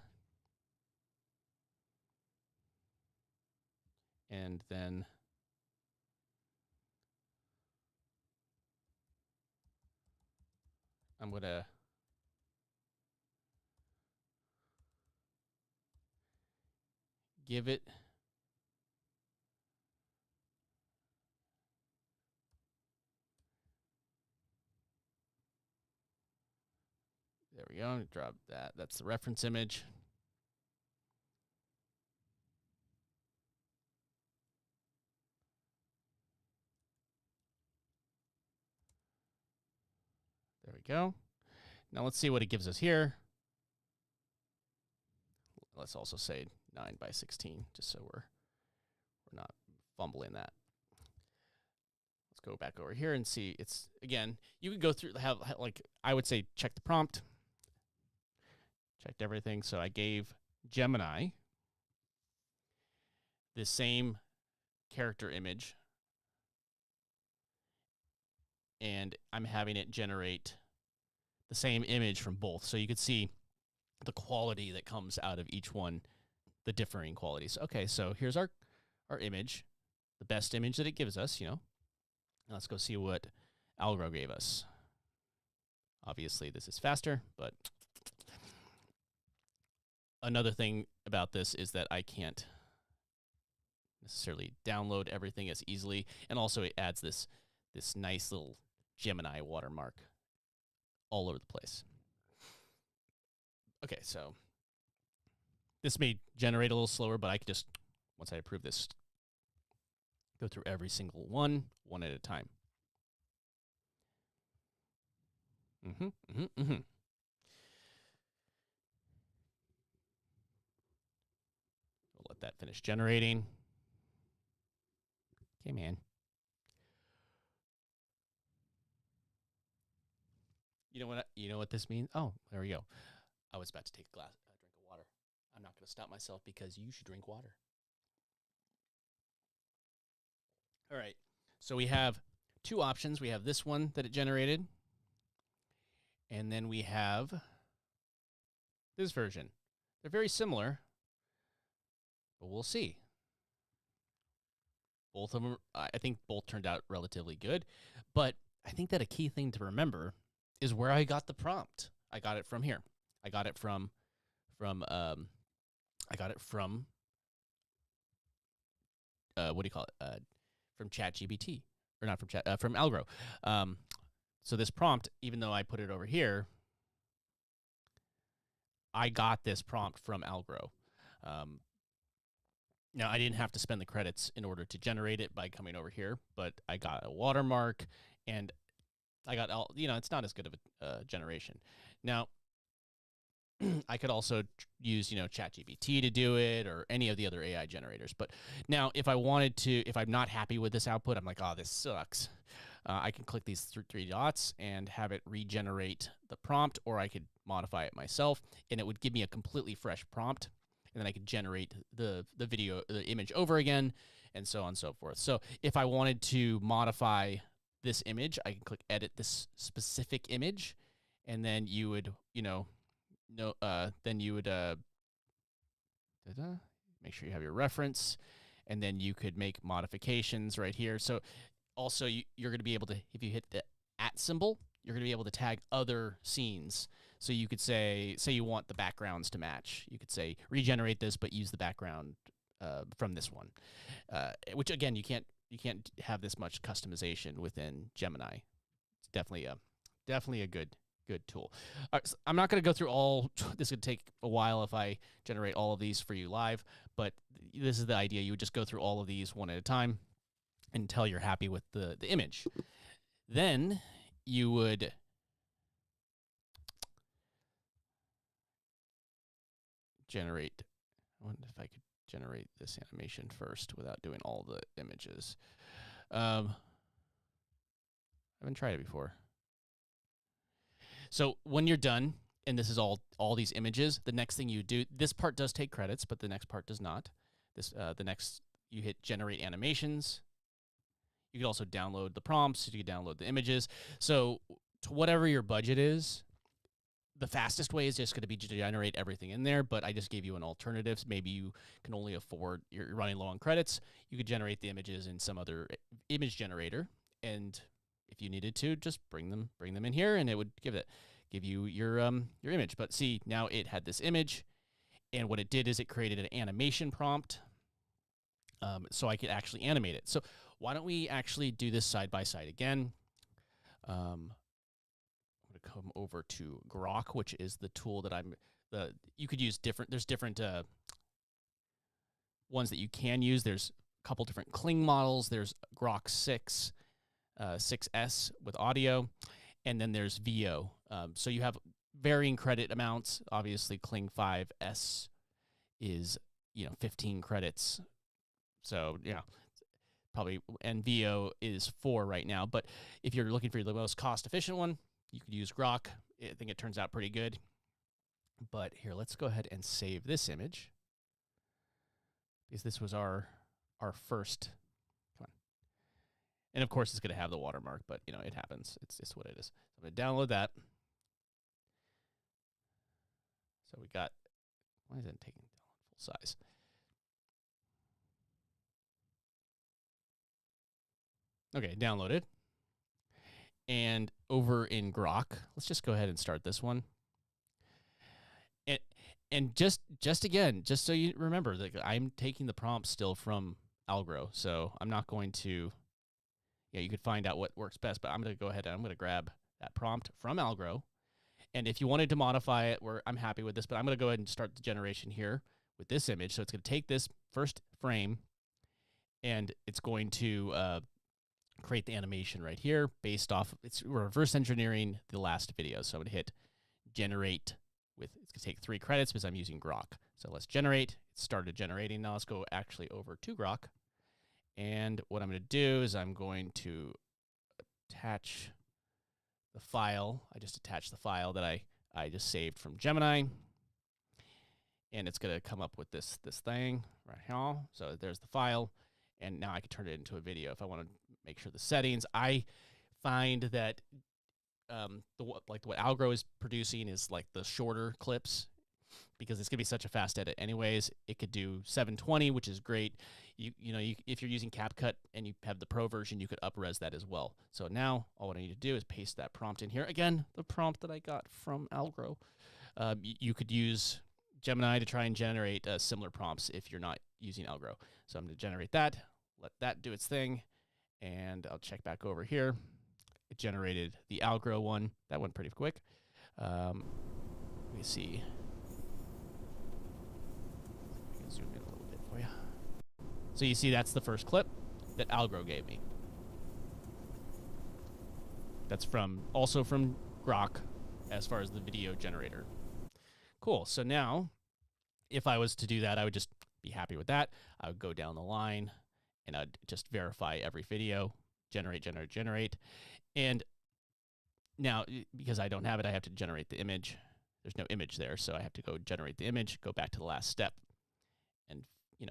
And then I'm going to give it there we go. Drop that. That's the reference image. There we go. Now let's see what it gives us here. Let's also say 9 by 16, just so we're not fumbling that. Let's go back over here and see. It's again, you could go through like I would say check the prompt. Checked everything. So I gave Gemini the same character image, and I'm having it generate the same image from both. So you could see the quality that comes out of each one, the differing qualities. Okay, so here's our image, the best image that it gives us, you know. Now let's go see what Aglow gave us. Obviously, this is faster, but another thing about this is that I can't necessarily download everything as easily, and also it adds this nice little Gemini watermark all over the place. Okay, so this may generate a little slower, but I could just, once I approve this, go through every single one at a time. We'll let that finish generating. Okay, man. You know what this means? Oh, there we go. I was about to take a drink of water. I'm not going to stop myself because you should drink water. All right. So we have two options. We have this one that it generated, and then we have this version. They're very similar, but we'll see. Both of them, I think both turned out relatively good, but I think that a key thing to remember is where I got the prompt. I got it from here. I got it from what do you call it? From ChatGPT, or not from from Aglow. So this prompt, even though I put it over here, I got this prompt from Aglow. Now, I didn't have to spend the credits in order to generate it by coming over here, but I got a watermark, and I got all, it's not as good of a generation. Now, I could also use, ChatGPT to do it, or any of the other AI generators. But now, if I'm not happy with this output, I'm like, oh, this sucks. I can click these three dots and have it regenerate the prompt, or I could modify it myself, and it would give me a completely fresh prompt. And then I could generate the image over again, and so on and so forth. So if I wanted to modify this image, I can click edit this specific image, and then you would, then you would make sure you have your reference, and then you could make modifications right here. So also you're going to be able to, if you hit the @ symbol, you're going to be able to tag other scenes. So you could say you want the backgrounds to match. You could say regenerate this, but use the background from this one. Which again, you can't have this much customization within Gemini. It's definitely a good Good tool. All right, so I'm not going to go through all. This would take a while if I generate all of these for you live, but this is the idea. You would just go through all of these one at a time until you're happy with the image. Then you would generate. I wonder if I could generate this animation first without doing all the images. I haven't tried it before. So when you're done, and this is all these images, the next thing you do, this part does take credits, but the next part does not. The next, you hit generate animations. You could also download the prompts. You could download the images. So to whatever your budget is, the fastest way is just going to be to generate everything in there, but I just gave you an alternative. Maybe you can only afford, you're running low on credits. You could generate the images in some other image generator, and if you needed to, just bring them in here, and it would give you your image. But see, now it had this image, and what it did is it created an animation prompt, so I could actually animate it. So why don't we actually do this side by side again? I'm going to come over to Grok, which is the tool that you could use different. There's different ones that you can use. There's a couple different Kling models. There's Grok 6. 6S with audio, and then there's VO. So you have varying credit amounts. Obviously, Kling 5S is 15 credits. So probably, and VO is 4 right now. But if you're looking for the most cost-efficient one, you could use Grok. I think it turns out pretty good. But here, let's go ahead and save this image, because this was our first. And of course, it's going to have the watermark, but it happens. It's just what it is. So I'm going to download that. So we got, why is it taking full size? Okay, downloaded. And over in Grok, let's just go ahead and start this one. And just again, just so you remember, that I'm taking the prompt still from Aglow, so I'm not going to. You could find out what works best, but I'm going to go ahead and I'm going to grab that prompt from Aglow. And if you wanted to modify it, I'm happy with this, but I'm going to go ahead and start the generation here with this image. So it's going to take this first frame, and it's going to create the animation right here based off, it's reverse engineering the last video. So I'm going to hit generate it's going to take 3 credits because I'm using Grok. So let's generate. It started generating. Now let's go actually over to Grok. And what I'm going to do is I'm going to attach the file. I just attached the file that I just saved from Gemini. And it's going to come up with this thing right here. So there's the file. And now I can turn it into a video if I want to make sure the settings. I find that what Aglow is producing is like the shorter clips, because it's going to be such a fast edit anyways. It could do 720, which is great. If you're using CapCut and you have the Pro version, you could up-res that as well. So now all I need to do is paste that prompt in here. Again, the prompt that I got from Aglow. You could use Gemini to try and generate similar prompts if you're not using Aglow. So I'm going to generate that, let that do its thing, and I'll check back over here. It generated the Aglow one. That went pretty quick. Let me see. Zoom in a little bit for you. So you see that's the first clip that Aglow gave me. That's also from Grok as far as the video generator. Cool. So now if I was to do that, I would just be happy with that. I would go down the line and I'd just verify every video, generate. And now, because I don't have it, I have to generate the image. There's no image there, so I have to go generate the image, go back to the last step, and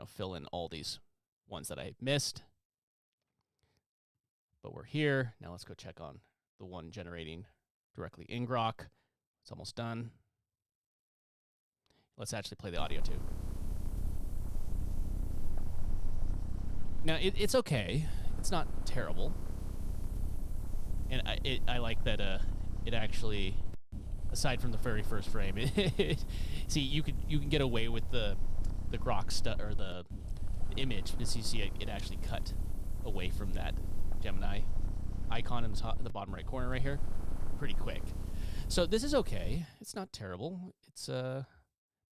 fill in all these ones that I missed. But we're here. Now let's go check on the one generating directly in Grok. It's almost done. Let's actually play the audio too. Now it's okay. It's not terrible. And I like that it actually, aside from the very first frame, see you can get away with the Grok or the image, because you see it actually cut away from that Gemini icon in the bottom right corner right here pretty quick. So this is okay. It's not terrible. It's but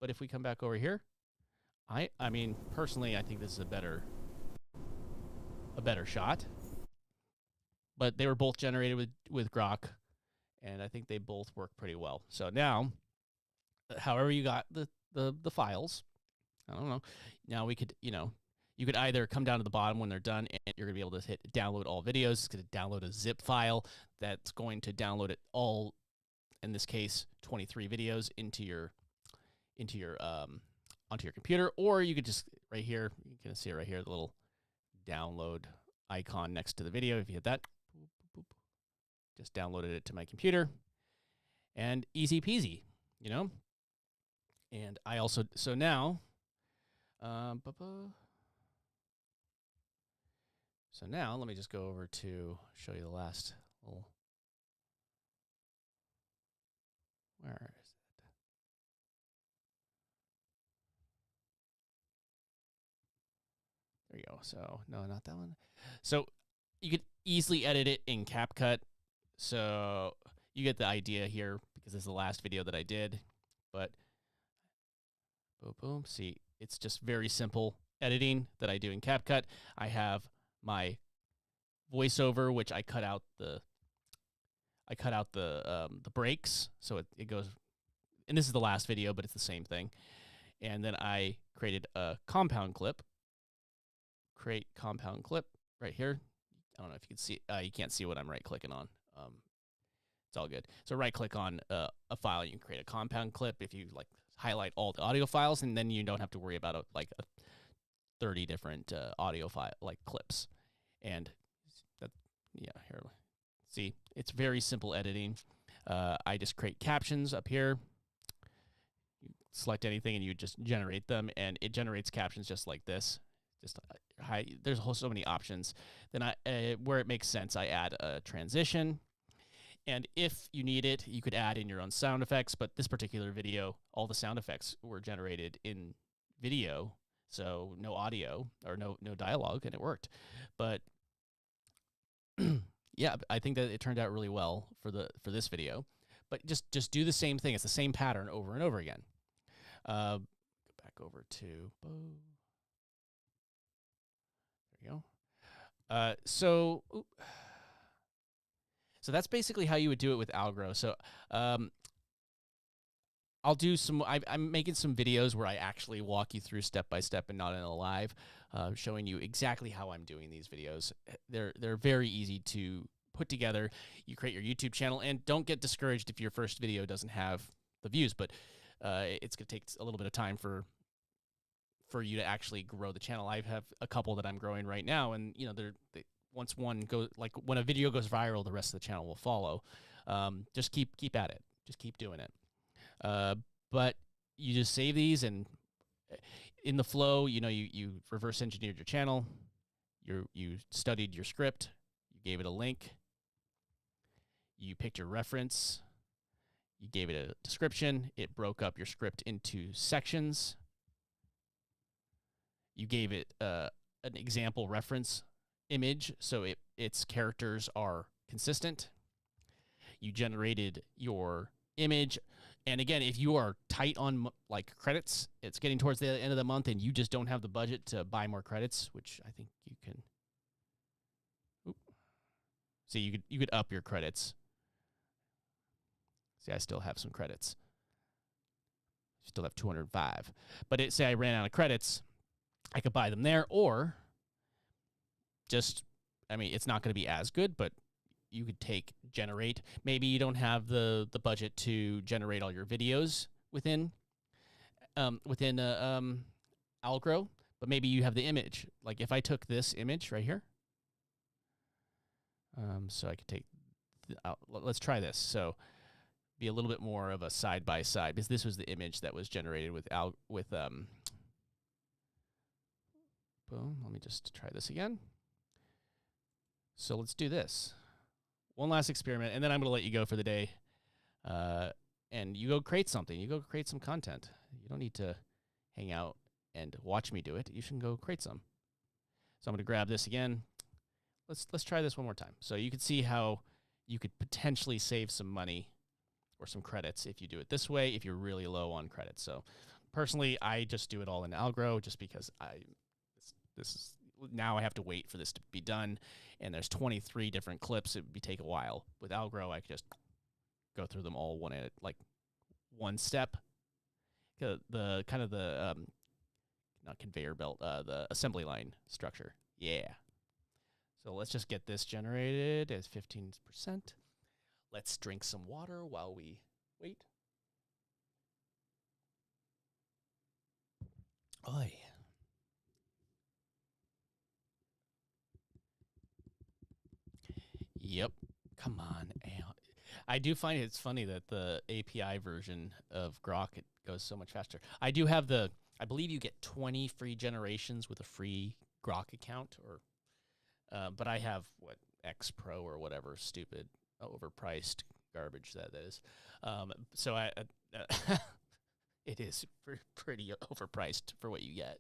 if we come back over here, I mean personally, I think this is a better shot. But they were both generated with Grok, and I think they both work pretty well. So now, however you got the files, I don't know. Now we could, you could either come down to the bottom when they're done, and you're gonna be able to hit download all videos. It's gonna download a zip file that's going to download it all. In this case, 23 videos into your onto your computer, or you could just right here, you can see it right here, the little download icon next to the video. If you hit that, boop, boop, boop, just downloaded it to my computer, and easy peasy, And I also so now, so now let me just go over to show you the last little. Where is it? There you go. So no, not that one. So you could easily edit it in CapCut. So you get the idea here because this is the last video that I did. But boom, boom. See, it's just very simple editing that I do in CapCut. I have my voiceover, which I cut out the breaks, so it goes. And this is the last video, but it's the same thing. And then I created a compound clip. Create compound clip right here. I don't know if you can see. You can't see what I'm right clicking on. It's all good. So right click on a file. You can create a compound clip if you like highlight all the audio files, and then you don't have to worry about a 30 different audio file clips. And that, yeah, here. See, it's very simple editing. I just create captions up here. You select anything and you just generate them, and it generates captions just like this. Just there's so many options. Then where it makes sense, I add a transition. And if you need it, you could add in your own sound effects. But this particular video, all the sound effects were generated in video, so no audio or no dialogue, and it worked. But yeah, I think that it turned out really well for this video. But just do the same thing. It's the same pattern over and over again. Go back over to Bo. There you go. So that's basically how you would do it with Aglow. So I'll do some. I'm making some videos where I actually walk you through step by step and not in a live, showing you exactly how I'm doing these videos. They're very easy to put together. You create your YouTube channel, and don't get discouraged if your first video doesn't have the views, but it's gonna take a little bit of time for you to actually grow the channel. I have a couple that I'm growing right now, and once one goes, like when a video goes viral, the rest of the channel will follow. Just keep at it. Just keep doing it. But you just save these, and in the flow, you reverse engineered your channel. You studied your script. You gave it a link. You picked your reference. You gave it a description. It broke up your script into sections. You gave it an example reference image, so its characters are consistent. You generated your image, and again, if you are tight on credits, it's getting towards the end of the month, and you just don't have the budget to buy more credits, which I think you can. See, you could up your credits. See, I still have some credits. Still have 205, but say I ran out of credits, I could buy them there, or just, it's not going to be as good, but you could generate. Maybe you don't have the budget to generate all your videos within Aglow, but maybe you have the image. Like if I took this image right here, so I could take. Let's try this. So be a little bit more of a side by side, because this was the image that was generated with boom. Let me just try this again. So let's do this. One last experiment, and then I'm going to let you go for the day. And you go create something. You go create some content. You don't need to hang out and watch me do it. You should go create some. So I'm going to grab this again. Let's try this one more time. So you can see how you could potentially save some money, or some credits if you do it this way, if you're really low on credits. So personally, I just do it all in Algrow just because this is now I have to wait for this to be done, and there's 23 different clips. It would take a while. With Algrow, I could just go through them all one step. The kind of the not conveyor belt, the assembly line structure. Yeah. So let's just get this generated as 15%. Let's drink some water while we wait. Oi. Yep. Come on. I do find it's funny that the API version of Grok, it goes so much faster. I do have I believe you get 20 free generations with a free Grok account, but I have X Pro or whatever stupid overpriced garbage that is. So it is pretty overpriced for what you get.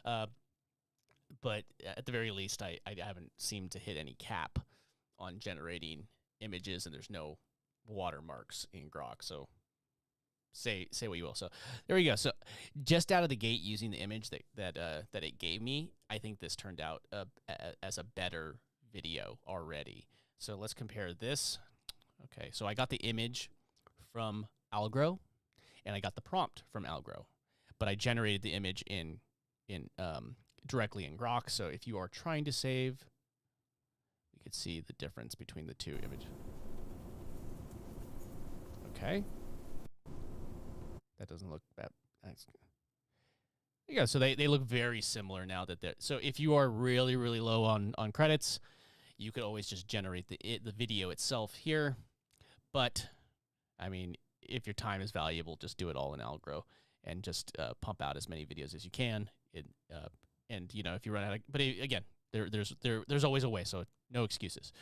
But at the very least, I haven't seemed to hit any cap on generating images, and there's no watermarks in Grok. So say what you will. So there we go. So just out of the gate, using the image that it gave me, I think this turned out as a better video already. So let's compare this. Okay, so I got the image from Algrow, and I got the prompt from Algrow, but I generated the image in directly in Grok. So if you are trying to save, you could see the difference between the two images. Okay. That doesn't look bad. Nice. There you go. So they look very similar now that they're, so if you are really, really low on credits, you could always just generate the video itself here. But I mean, if your time is valuable, just do it all in Algrow and just pump out as many videos as you can. And if you run out of, but again, there's always a way, so no excuses.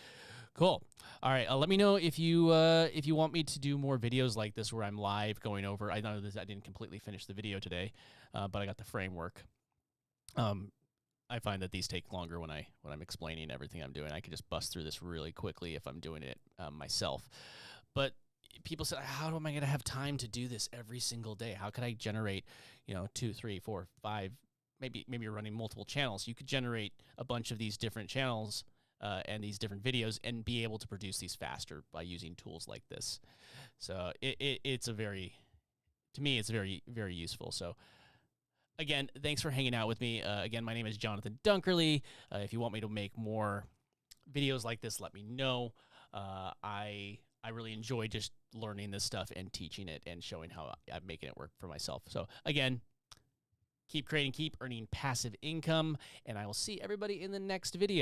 Cool. All right, let me know if you want me to do more videos like this where I'm live going over. I know I didn't completely finish the video today, but I got the framework. I find that these take longer when I'm explaining everything I'm doing. I could just bust through this really quickly if I'm doing it myself. But people said, how am I going to have time to do this every single day? How could I generate, 2, 3, 4, 5, maybe you're running multiple channels. You could generate a bunch of these different channels and these different videos and be able to produce these faster by using tools like this. So it's to me, it's very, very useful. So again, thanks for hanging out with me. Again, my name is Jonathan Dunkerley. If you want me to make more videos like this, let me know. I really enjoy just learning this stuff and teaching it and showing how I'm making it work for myself. So again, keep creating, keep earning passive income, and I will see everybody in the next video.